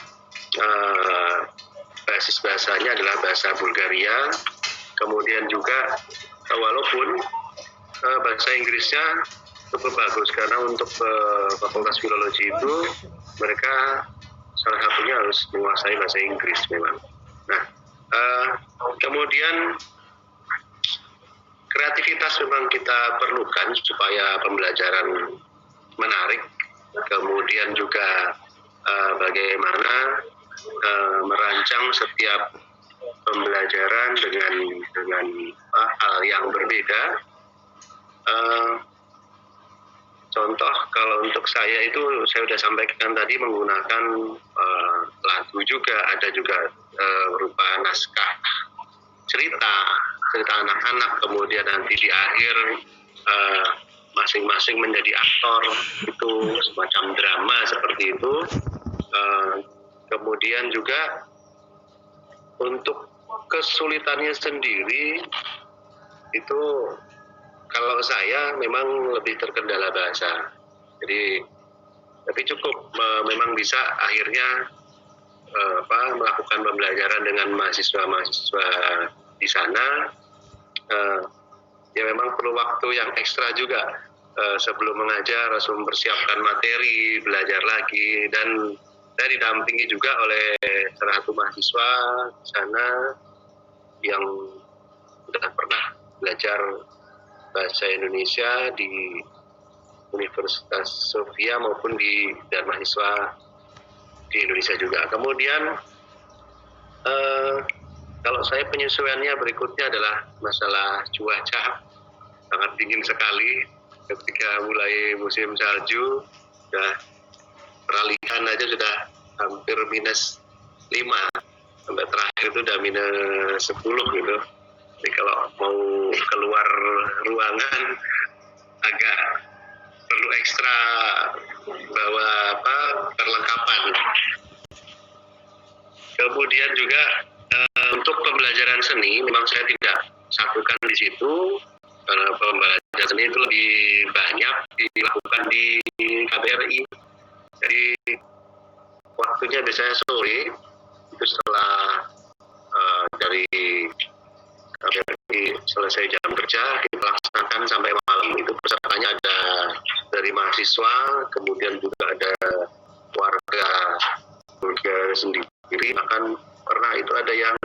basis bahasanya adalah bahasa Bulgaria, kemudian juga walaupun bahasa Inggrisnya cukup bagus karena untuk Fakultas Filologi itu mereka salah satunya harus menguasai bahasa Inggris memang. Nah, kemudian kreativitas memang kita perlukan supaya pembelajaran menarik, kemudian juga bagaimana merancang setiap pembelajaran dengan hal yang berbeda. Contoh kalau untuk saya itu saya sudah sampaikan tadi menggunakan lagu juga, ada juga berupa naskah cerita anak-anak, kemudian nanti di akhir masing-masing menjadi aktor, itu semacam drama seperti itu. Kemudian juga untuk kesulitannya sendiri itu kalau saya memang lebih terkendala bahasa. Jadi tapi cukup memang bisa akhirnya melakukan pembelajaran dengan mahasiswa-mahasiswa di sana. Ya memang perlu waktu yang ekstra juga sebelum mengajar, harus mempersiapkan materi, belajar lagi, dan saya didampingi juga oleh salah satu mahasiswa di sana yang sudah pernah belajar bahasa Indonesia di Universitas Sofia maupun dan mahasiswa di Indonesia juga. Kemudian kalau saya penyesuaiannya berikutnya adalah masalah cuaca, sangat dingin sekali ketika mulai musim salju, sudah peralihan aja sudah hampir -5, sampai terakhir itu udah -10 gitu. Jadi kalau mau keluar ruangan agak perlu ekstra bawa perlengkapan. Kemudian juga untuk pembelajaran seni memang saya tidak satukan di situ, karena pembelajaran seni itu lebih banyak dilakukan di KBRI. Jadi waktunya biasanya sore, itu setelah dari KBRI selesai jam kerja, kita laksanakan sampai malam. Itu pesertanya ada dari mahasiswa, kemudian juga ada warga sendiri, bahkan pernah itu ada yang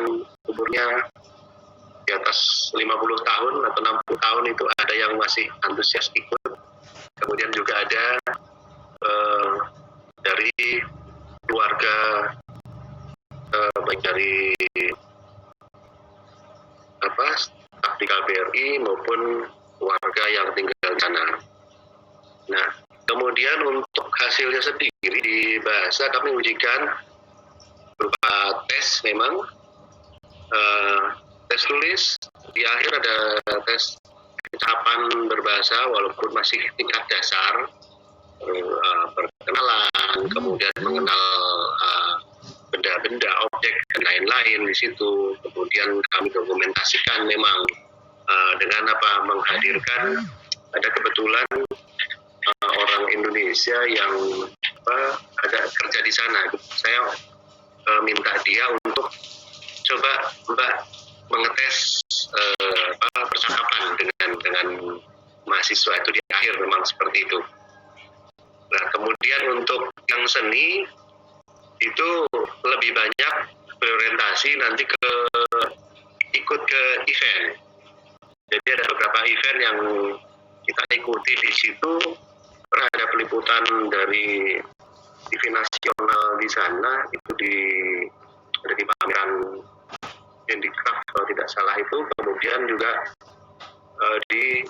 umurnya di atas 50 tahun atau 60 tahun, itu ada yang masih antusias ikut. Kemudian juga ada dari keluarga, baik dari staf di KBRI maupun warga yang tinggal di sana. Nah, kemudian untuk hasilnya sendiri di bahasa kami ujikan berupa tes, memang tes tulis, di akhir ada tes ucapan berbahasa walaupun masih tingkat dasar, perkenalan, kemudian mengenal benda-benda, objek, dan lain-lain di situ. Kemudian kami dokumentasikan memang dengan menghadirkan, ada kebetulan orang Indonesia yang ada kerja di sana. Saya minta dia untuk coba Mbak mengetes percakapan dengan mahasiswa, itu di akhir memang seperti itu. Nah, kemudian untuk yang seni itu lebih banyak berorientasi nanti ikut ke event. Jadi ada beberapa event yang kita ikuti di situ. Pernah ada peliputan dari TV nasional di sana, itu ada di pameran handicraft kalau tidak salah itu. Kemudian juga di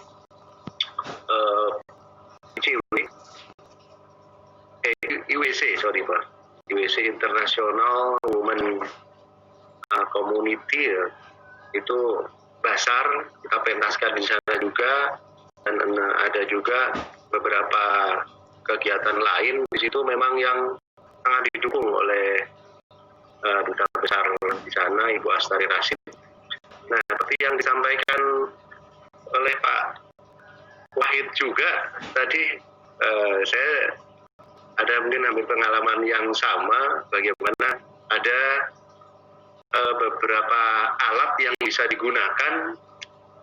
IWC International Women Community, itu Basar, kita pentaskan di sana juga, dan ada juga beberapa kegiatan lain di situ memang yang sangat didukung oleh Duta Besar di sana, Ibu Astari Rashid. Nah, seperti yang disampaikan oleh Pak Wahid juga tadi, saya ada mungkin ambil pengalaman yang sama, bagaimana ada beberapa alat yang bisa digunakan,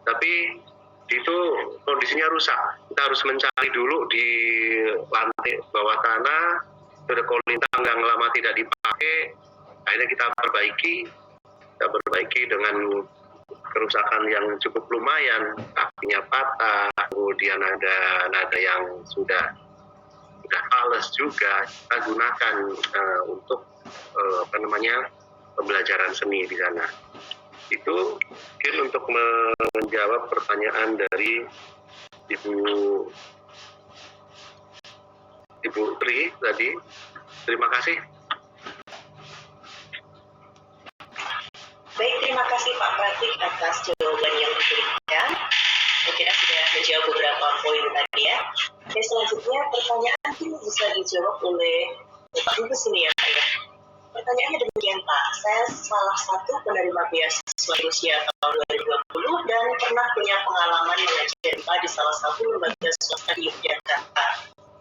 tapi itu kondisinya rusak. Kita harus mencari dulu di lantai bawah tanah, ada kolintang yang lama tidak dipakai, akhirnya kita perbaiki dengan kerusakan yang cukup lumayan, kakinya patah, kemudian ada nada yang sudah fales juga, kita gunakan untuk pembelajaran seni di sana. Itu mungkin untuk menjawab pertanyaan dari Ibu Tri tadi. Terima kasih. Baik, terima kasih Pak Pratik atas jawaban yang diberikan. saya kira sudah menjawab beberapa poin tadi ya. Oke, selanjutnya pertanyaan mungkin bisa dijawab oleh Bapak Ibu sini ya Pak ya. Pertanyaannya demikian Pak, saya salah satu penerima beasiswa Rusia tahun 2020 dan pernah punya pengalaman mengajar IPA di salah satu lembaga swasta di Yogyakarta.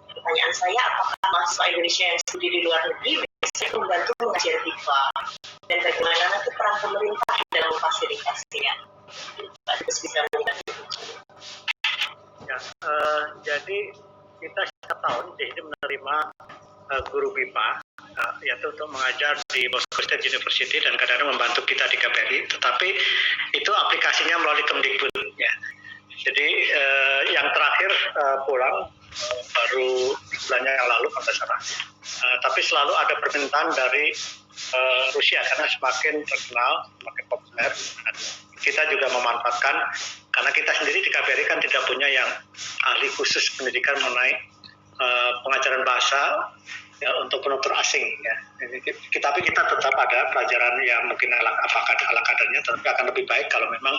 Pertanyaan saya, apakah mahasiswa Indonesia yang studi di luar negeri bisa membantu mengajar IPA? Dan bagaimana nanti peran pemerintah dalam memfasilitasinya? Pak Dubes bisa membantu. Ya, jadi kita setiap tahun di sini menerima guru BIPA, yaitu untuk mengajar di Bosco State University dan kadang-kadang membantu kita di KBRI, tetapi itu aplikasinya melalui Kemdikbud. Ya. Jadi yang terakhir pulang baru bulan yang lalu kalau salah. Tapi selalu ada permintaan dari Rusia karena semakin terkenal, semakin populer. Kita juga memanfaatkan karena kita sendiri di KBRI kan tidak punya yang ahli khusus pendidikan mengenai pengajaran bahasa ya, untuk penutur asing ya. Tapi kita tetap ada pelajaran yang mungkin ala kadarnya, tetapi akan lebih baik kalau memang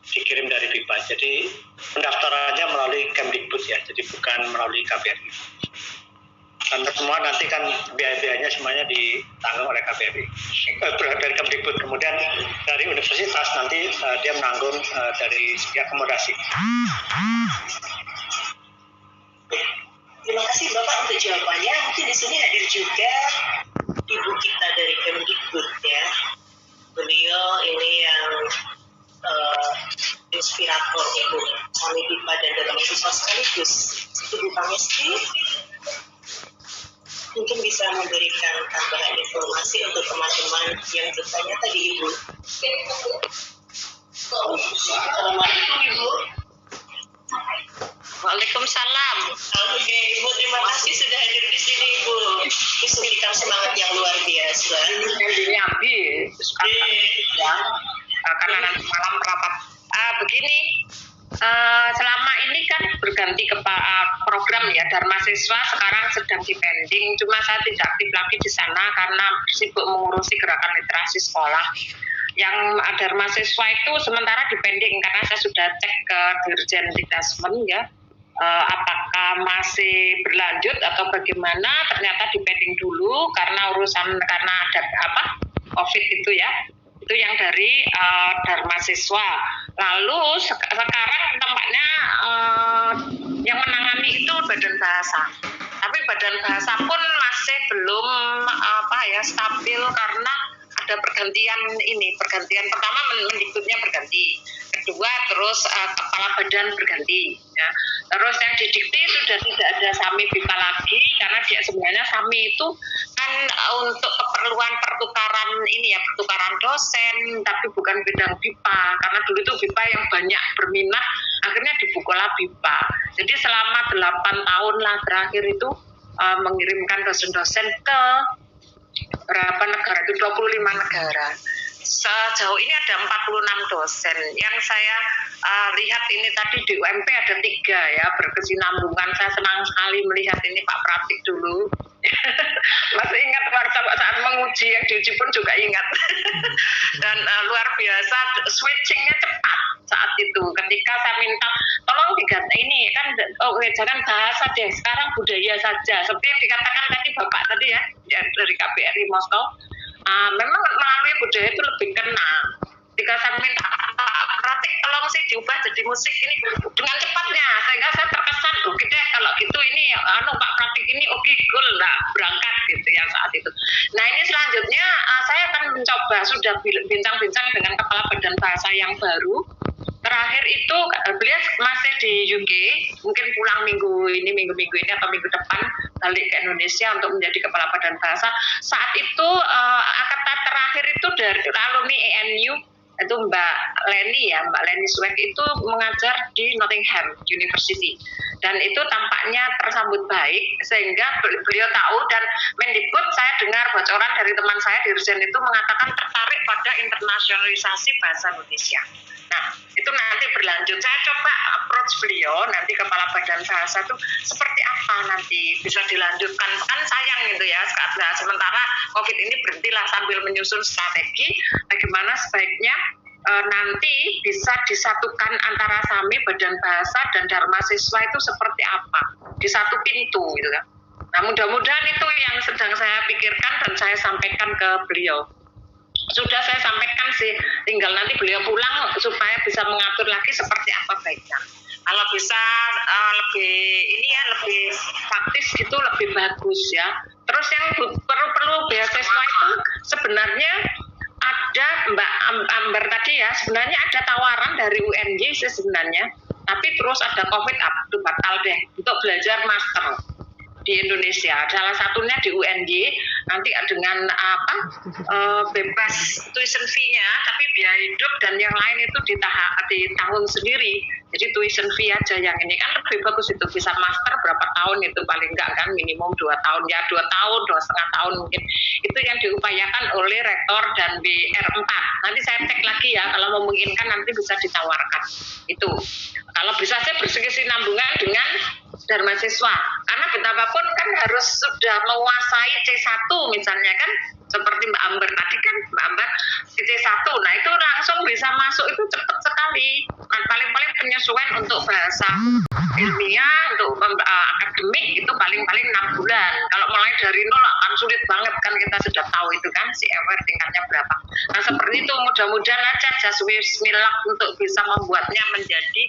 dikirim dari BIPA. Jadi pendaftarannya melalui Kemdikbud ya, jadi bukan melalui KBRI. Dan semua nanti kan biaya-biayanya semuanya ditanggung oleh KBRI. Dari Kemdikbud, kemudian dari universitas nanti dia menanggung dari segi akomodasi. Terima kasih Bapak untuk jawabannya. Mungkin di sini hadir juga Ibu kita dari Kemdikbud ya. Beliau ini yang inspirator Ibu. Kami BIPA dan dalam mahasiswa sekaligus. Ibu Pangesti mungkin bisa memberikan tambahan informasi untuk teman-teman yang bertanya tadi Ibu. Assalamualaikum Ibu. Waalaikumsalam. Oke, Ibu, terima kasih sudah hadir di sini, Ibu. Ini suntikan semangat yang luar biasa. Ini habis. Ya, karena nanti malam rapat. Begini, selama ini kan berganti program ya, Dharma Siswa sekarang sedang dipending. Cuma saya tidak aktif lagi di sana karena sibuk mengurusi gerakan literasi sekolah. Yang Dharma Siswa itu sementara dipending karena saya sudah cek ke Dirjen Dikdasmen ya. Apakah masih berlanjut atau bagaimana, ternyata dipending dulu karena ada COVID itu ya, itu yang dari Dharma Siswa. Lalu sekarang tampaknya yang menangani itu Badan Bahasa, tapi Badan Bahasa pun masih belum stabil karena ada pergantian pertama Mendikbudnya berganti, kedua terus kepala badan berganti ya. Terus yang didikti sudah tidak ada SAMI BIPA lagi karena dia sebenarnya SAMI itu kan untuk keperluan pertukaran dosen, tapi bukan bidang BIPA karena dulu itu BIPA yang banyak berminat akhirnya dibukalah BIPA. Jadi selama 8 tahun lah terakhir itu mengirimkan dosen-dosen ke berapa negara itu 25 negara. Sejauh ini ada 46 dosen. Yang saya lihat ini tadi di UMP ada 3 ya, berkesinambungan. Saya senang sekali melihat ini Pak Pratik dulu. Masih ingat saat menguji, yang diuji pun juga ingat. Dan luar biasa, switchingnya cepat saat itu. Ketika saya minta, tolong diganti ini kan, jangan bahasa deh, sekarang budaya saja. Seperti yang dikatakan tadi Bapak tadi ya, dari KBRI Moskow. Memang melalui budaya itu lebih kena. Ketika saya minta Pratik tolong sih diubah jadi musik ini dengan cepatnya, sehingga saya terkesan oke deh kalau gitu ini Pak Pratik ini oke cool lah berangkat gitu ya saat itu. Nah ini selanjutnya saya akan mencoba, sudah bincang-bincang dengan Kepala Badan Bahasa yang baru. Terakhir itu beliau masih di UK, mungkin pulang minggu ini atau minggu depan balik ke Indonesia untuk menjadi Kepala Badan Bahasa. Saat itu angkatan terakhir itu dari alumni ENU itu Mbak Leni Swek itu mengajar di Nottingham University dan itu tampaknya tersambut baik sehingga beliau tahu, dan Mendikbud saya dengar bocoran dari teman saya Dirjen itu mengatakan tertarik pada internasionalisasi bahasa Indonesia. Nah, itu nanti berlanjut. Saya coba approach beliau, nanti Kepala Badan Bahasa itu seperti apa nanti bisa dilanjutkan. Kan sayang gitu ya, sementara COVID ini berhentilah sambil menyusun strategi bagaimana sebaiknya nanti bisa disatukan antara SAMI, Badan Bahasa dan Dharma Siswa itu seperti apa di satu pintu gitu kan. Nah mudah-mudahan itu yang sedang saya pikirkan dan saya sampaikan ke beliau. Sudah saya sampaikan sih, tinggal nanti beliau pulang supaya bisa mengatur lagi seperti apa baiknya. Kalau bisa lebih praktis gitu lebih bagus ya. Terus yang perlu beasiswa itu sebenarnya ada Mbak Amber tadi ya, sebenarnya ada tawaran dari UNJ sih sebenarnya, tapi terus ada COVID batal deh untuk belajar master di Indonesia. Salah satunya di UNJ nanti dengan bebas tuition fee-nya, tapi biaya hidup dan yang lain itu di tahun sendiri. Jadi tuition fee aja yang ini kan lebih bagus, itu bisa master berapa tahun itu paling enggak kan minimum 2 tahun ya, 2 tahun, 2,5 tahun mungkin. Itu yang diupayakan oleh rektor dan BR4. Nanti saya cek lagi ya, kalau memungkinkan nanti bisa ditawarkan. Itu. Kalau bisa saya berkesinambungan dengan Dharma Siswa. Karena betapapun kan harus sudah menguasai C1 misalnya kan, seperti Mbak Amber tadi kan, Mbak Amber C1. Nah itu langsung bisa masuk, itu cepat sekali. Paling-paling penyesuaian untuk bahasa ilmiah, untuk akademik itu paling-paling 6 bulan. Kalau mulai dari nol akan sulit banget kan, kita sudah tahu itu kan si CFR tingkatnya berapa. Nah seperti itu, mudah-mudahan aja Bismillah untuk bisa membuatnya menjadi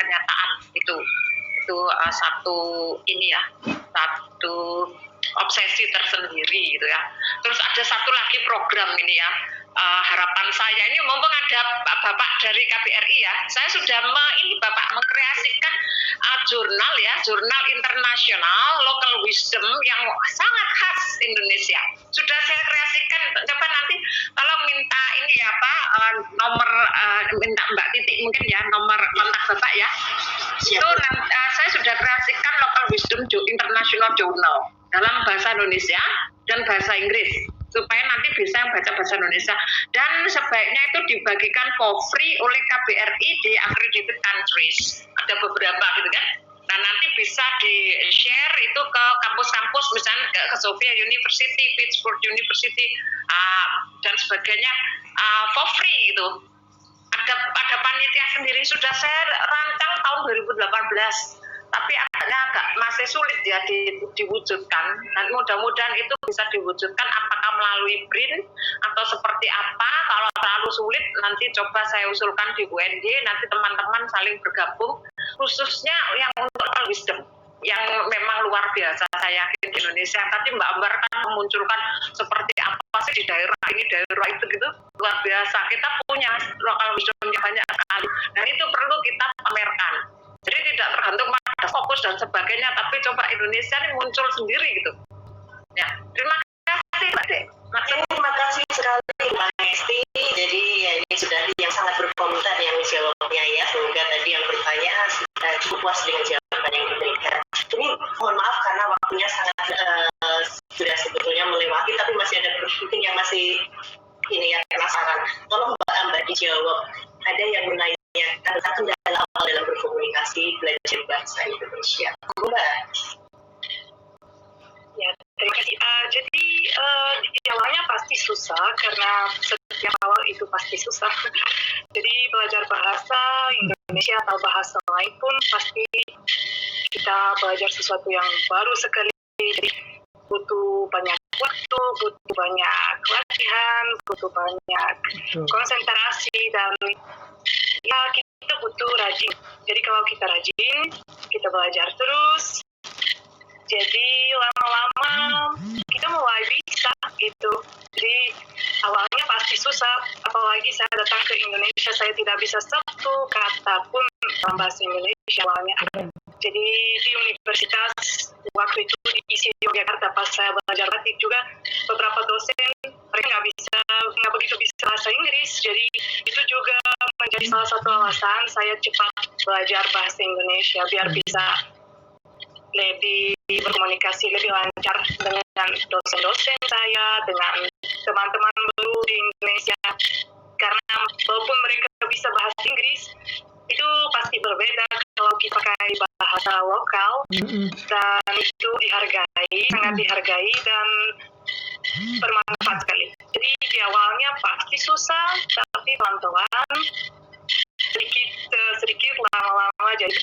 kenyataan itu satu obsesi tersendiri gitu ya. Terus ada satu lagi program ini ya, harapan saya ini mumpung ada Bapak dari KBRI ya, saya sudah Bapak mengkreasikan jurnal internasional local wisdom yang sangat khas Indonesia. Sudah saya kreasikan, coba nanti tolong minta ini ya Pak, nomor minta Mbak Titik mungkin ya, nomor kontak Bapak ya. Siap. Itu saya sudah kreasikan local wisdom international journal dalam bahasa Indonesia dan bahasa Inggris, supaya nanti bisa baca bahasa Indonesia, dan sebaiknya itu dibagikan for free oleh KBRI di accredited countries. Ada beberapa gitu kan. Nah nanti bisa di-share itu ke kampus-kampus, misalnya ke Sofia University, Pittsburgh University, dan sebagainya, for free gitu. Ada panitia sendiri, sudah saya rancang tahun 2018. Tapi agak masih sulit ya diwujudkan. Dan mudah-mudahan itu bisa diwujudkan, apakah melalui BRIN atau seperti apa. Kalau terlalu sulit nanti coba saya usulkan di UNJ, nanti teman-teman saling bergabung, khususnya yang untuk wisdom yang memang luar biasa saya yakin di Indonesia. Tadi Mbak Ambar kan memunculkan seperti apa sih di daerah ini, daerah itu gitu, luar biasa. Kita punya lokal wisdomnya banyak sekali, dan itu perlu kita pamerkan. Jadi tidak tergantung pada fokus dan sebagainya, tapi coba Indonesia ini muncul sendiri gitu. Ya, terima kasih Mbak Dek. Terima kasih sekali Mbak Hesti. Jadi ya ini sudah yang sangat berkomentar yang jawabnya ya. Semoga tadi yang bertanya cukup puas dengan jawaban yang diberikan. Ini mohon maaf karena waktunya sangat sudah sebetulnya melewati, tapi masih ada penting yang masih ini ya penasaran. Tolong Mbak Amber dijawab. Ada yang menanya tentang kendala awal dalam berkomunikasi belajar bahasa Indonesia. Mbak. Ya, terima kasih. Jadi di awalnya pasti susah karena setiap awal itu pasti susah. Jadi belajar bahasa Indonesia atau bahasa lain pun pasti kita belajar sesuatu yang baru sekali. Jadi butuh banyak waktu, butuh banyak latihan, butuh banyak konsentrasi, dan ya kita butuh rajin. Jadi kalau kita rajin, kita belajar terus, jadi lama-lama kita mulai bisa gitu. Jadi awalnya pasti susah, apalagi saya datang ke Indonesia, saya tidak bisa satu kata pun dalam bahasa Indonesia awalnya. Jadi di universitas waktu itu di ISI Yogyakarta pas saya belajar batik juga, beberapa dosen mereka nggak begitu bisa bahasa Inggris. Jadi itu juga menjadi salah satu alasan saya cepat belajar bahasa Indonesia biar bisa lebih berkomunikasi lebih lancar dengan dosen-dosen saya, dengan teman-teman baru di Indonesia. Karena walaupun mereka bisa bahasa Inggris, itu pasti berbeda kalau kita pakai bahasa lokal, dan itu dihargai, sangat dihargai dan bermanfaat sekali. Jadi di awalnya pasti susah, tapi pelan-pelan, sedikit lama-lama jadi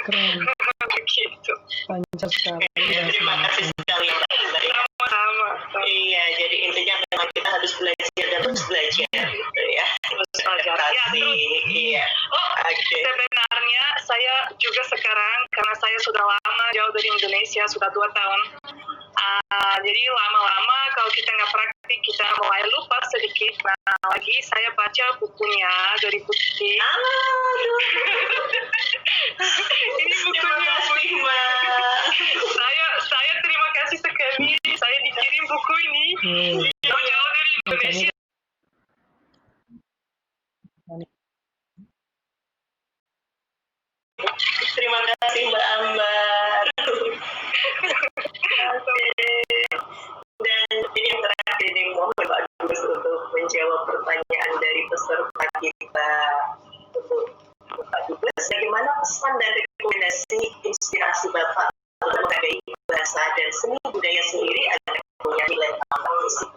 Keren, begitu. lancar sekali. Ya, terima kasih sekali Mbak Ambar ya. Sama-sama. Iya, jadi intinya memang kita harus belajar dan terus belajar gitu ya. Terus belajar. Ya, Adaptasi, terus. iya. Oh, Oke. sebenarnya saya juga sekarang karena saya sudah lama jauh dari Indonesia, sudah 2 tahun. Jadi lama-lama kalau kita nggak praktik kita mulai lupa sedikit. Nah, lagi saya baca bukunya dari Bukti. Aduh. Ini Terima bukunya. kasih Mbak. Saya terima kasih sekali. Saya dikirim buku ini jauh-jauh dari Indonesia. Terima kasih Mbak Ambar. Oke. Dan ini yang terakhir ini mohon Pak Dubes untuk menjawab pertanyaan dari peserta kita. Untuk Pak Dubes, bagaimana pesan dan rekomendasi inspirasi Bapak untuk menghargai bahasa dan seni budaya sendiri agar punya nilai tambah fisik?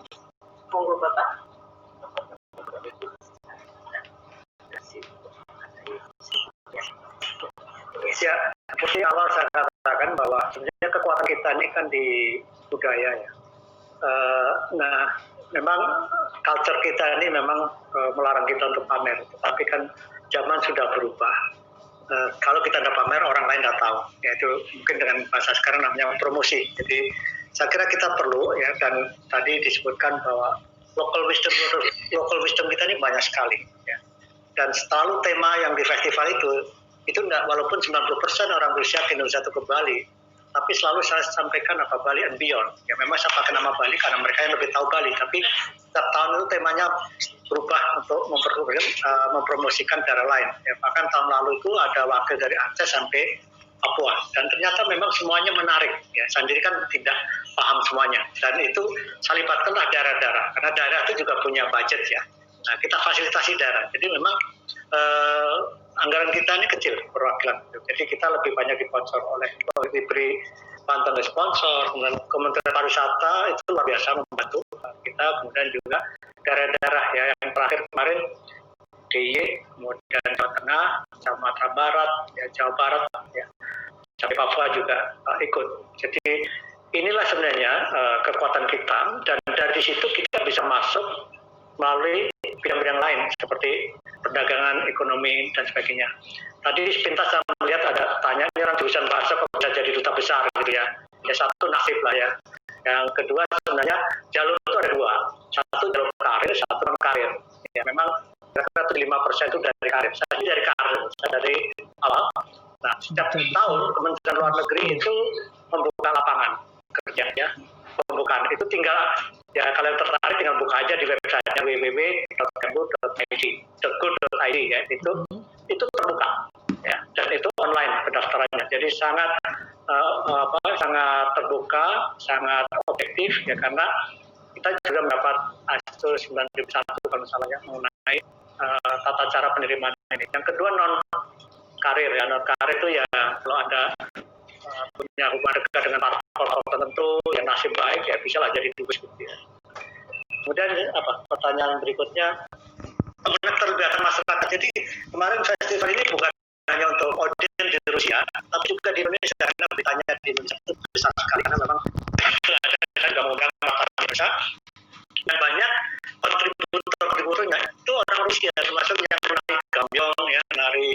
Monggo Bapak. Ya, seperti awal saya katakan bahwa sebenarnya kekuatan kita ini kan di budaya ya. Nah, memang culture kita ini memang melarang kita untuk pamer, tapi kan zaman sudah berubah. Kalau kita tidak pamer, orang lain tidak tahu. Yaitu mungkin dengan bahasa sekarang namanya promosi. Jadi saya kira kita perlu ya, dan tadi disebutkan bahwa local wisdom kita ini banyak sekali. Ya. Dan selalu tema yang di festival itu enggak, walaupun 90% orang Rusia ke Indonesia atau ke Bali, tapi selalu saya sampaikan apa Bali and beyond. Ya memang saya pakai nama Bali karena mereka yang lebih tahu Bali, tapi setiap tahun itu temanya berubah untuk mempromosikan daerah lain. Ya, bahkan tahun lalu itu ada wakil dari Aceh sampai Papua, dan ternyata memang semuanya menarik. Ya, saya sendiri kan tidak paham semuanya, dan itu saya libatkanlah daerah-daerah, karena daerah itu juga punya budget ya. Nah, kita fasilitasi daerah, jadi memang anggaran kita ini kecil perwakilan, jadi kita lebih banyak disponsor diberi bantuan dari sponsor, kemudian Kementerian Pariwisata itu luar biasa membantu kita, kemudian juga daerah-daerah ya yang terakhir kemarin DIY, kemudian Jawa Tengah, Sumatera Barat, ya, Jawa Barat, ya, sampai Papua juga ikut. Jadi inilah sebenarnya kekuatan kita, dan dari situ kita bisa masuk melalui bidang-bidang lain seperti perdagangan, ekonomi, dan sebagainya. Tadi sepintas saya melihat ada tanya, ini orang jurusan bahasa kok bisa jadi duta besar gitu ya. Ya satu nasib lah ya. Yang kedua sebenarnya jalur itu ada dua. Satu jalur karir, satu non karir. Ya memang kira-kira 5% itu dari karir. Saya dari karir, saya dari awal. Nah setiap tahun Kementerian Luar Negeri itu membuka lapangan kerja ya. Pembukaan itu tinggal ya kalian tertarik tinggal buka aja di websitenya www.kemlu.id ya, itu terbuka ya, dan itu online pendaftarannya, jadi sangat sangat terbuka, sangat objektif ya, karena kita juga mendapat ASO 9001 kalau misalnya mengenai tata cara penerimaan ini. Yang kedua non karir ya, non karir itu ya kalau ada punya hubungan dekat dengan parpol tertentu yang nasib baik ya bisa lah jadi dubes gitu ya. Kemudian pertanyaan berikutnya mengenai keterlibatan masyarakat. Jadi kemarin festival ini bukan hanya untuk audiens di Rusia, tapi juga di Indonesia, karena beritanya di Indonesia itu besar sekali karena memang ada gabungan masyarakat Indonesia dan banyak kontributornya itu orang Rusia, termasuk yang menari gambyong ya, menari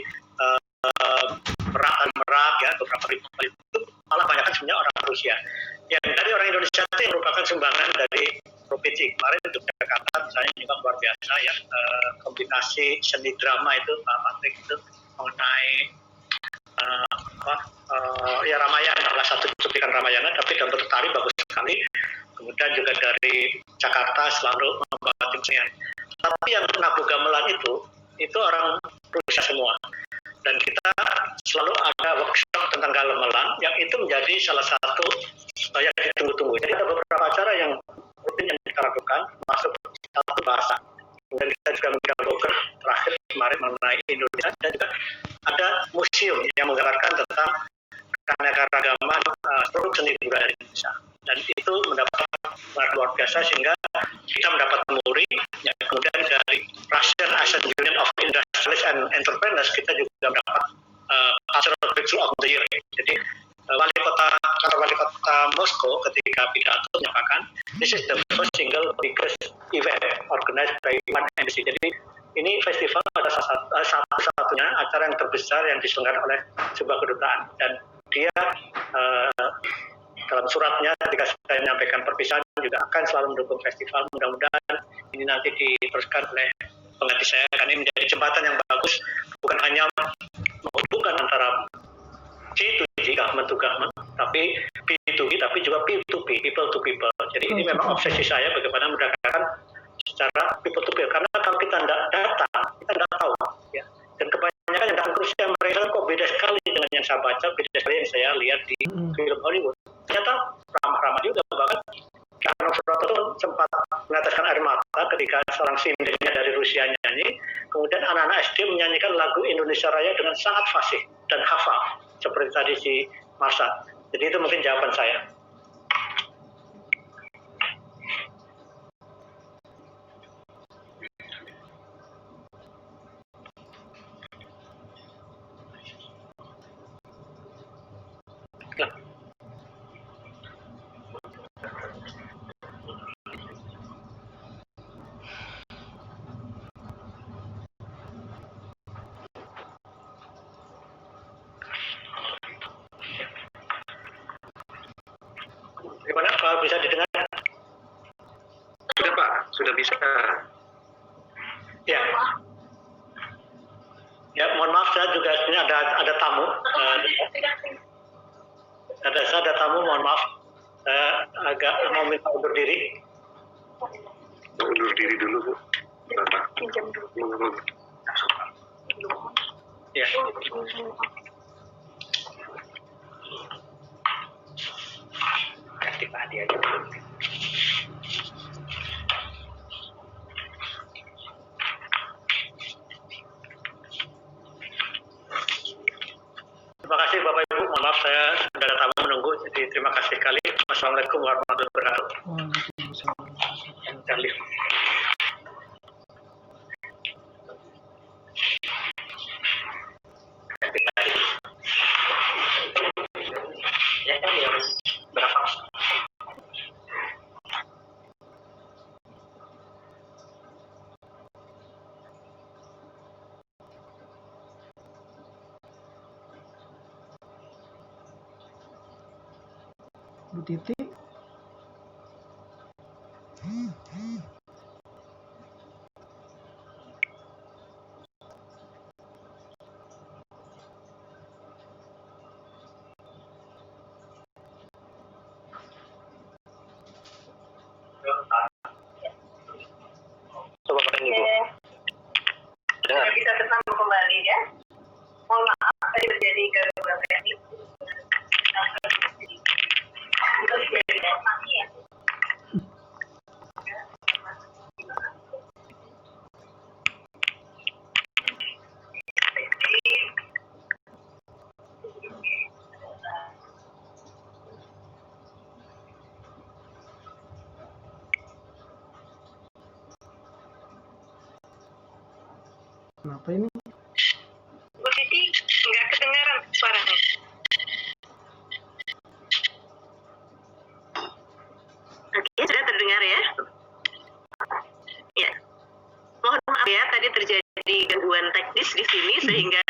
merak ya, beberapa ribu itu malah banyak kan sebenarnya orang Rusia. Yang dari orang Indonesia itu merupakan sumbangan dari provinsi. Kemarin di Jakarta misalnya juga luar biasa ya, kombinasi seni drama itu Pak Patrick itu mengenai ya Ramayana, salah satu cuplikan Ramayana, tapi dalam bentuk tari bagus sekali. Kemudian juga dari Jakarta selalu membawa tim senian. Tapi yang nabu gamelan itu orang Rusia semua. Dan kita selalu ada workshop tentang gamelan yang itu menjadi salah satu yang ditunggu-tunggu. Jadi ada beberapa acara yang rutin yang kita lakukan, masuk satu bahasa. Kemudian kita juga membuat blogger terakhir kemarin mengenai Indonesia, dan juga ada museum yang menggambarkan tentang keanekaragaman produk seni budaya Indonesia. Dan itu mendapat luar biasa sehingga kita mendapat muri, ya, kemudian dari Russian Asian Union of Industrialists and Entrepreneurs kita juga mendapat Cultural Breakthrough of the Year. Jadi wali kota Moskow ketika pidato menyatakan this is the first single biggest event organized by one embassy. Jadi ini festival adalah satu-satunya acara yang terbesar yang diselenggarakan oleh sebuah kedutaan, dan dia dalam suratnya ketika saya menyampaikan perpisahan juga akan selalu mendukung festival. Mudah-mudahan ini nanti diteruskan oleh pengganti saya, karena ini menjadi jembatan yang bagus, bukan hanya menghubungkan antara C2G, government to government, tapi B2B, tapi juga P2P, people to people. Jadi ini memang obsesi saya bagaimana mendekatkan secara people to people, karena kalau kita tidak data, kita tidak tahu, ya. Dan kebanyakan yang datang ke Rusia mereka kok beda sekali dengan yang saya baca, beda sekali yang saya lihat di film Hollywood. Ternyata ramah-ramah juga, bahkan Arnold Schwarzenegger sempat meneteskan air mata ketika seorang sindennya dari Rusia nyanyi, kemudian anak-anak SD menyanyikan lagu Indonesia Raya dengan sangat fasih dan hafal, seperti tadi si Marsha. Jadi itu mungkin jawaban saya. Gimana kalau bisa didengar? Sudah Pak, sudah bisa. Ya. Ya, mohon maaf, saya juga ini ada tamu. Ada tamu, mohon maaf. Saya agak mau minta undur diri. Undur diri dulu Bu. Bapak. Ya. Ganti Pak Adi aja. Terima kasih Bapak Ibu, mohon maaf saya sudah ada tamu menunggu, jadi terima kasih sekali. Wassalamualaikum warahmatullahi wabarakatuh. Charlie. Ya kan ya, berapa? Bu Titi. Coba Bapak Ibu. Dengar. Kita bersama kembali ya. Mohon maaf tadi terjadi gangguan teknis. Kenapa ini? Bu Titi, nggak kedengaran suaranya. Oke, sudah terdengar ya? Ya. Mohon maaf ya, tadi terjadi gangguan teknis di sini sehingga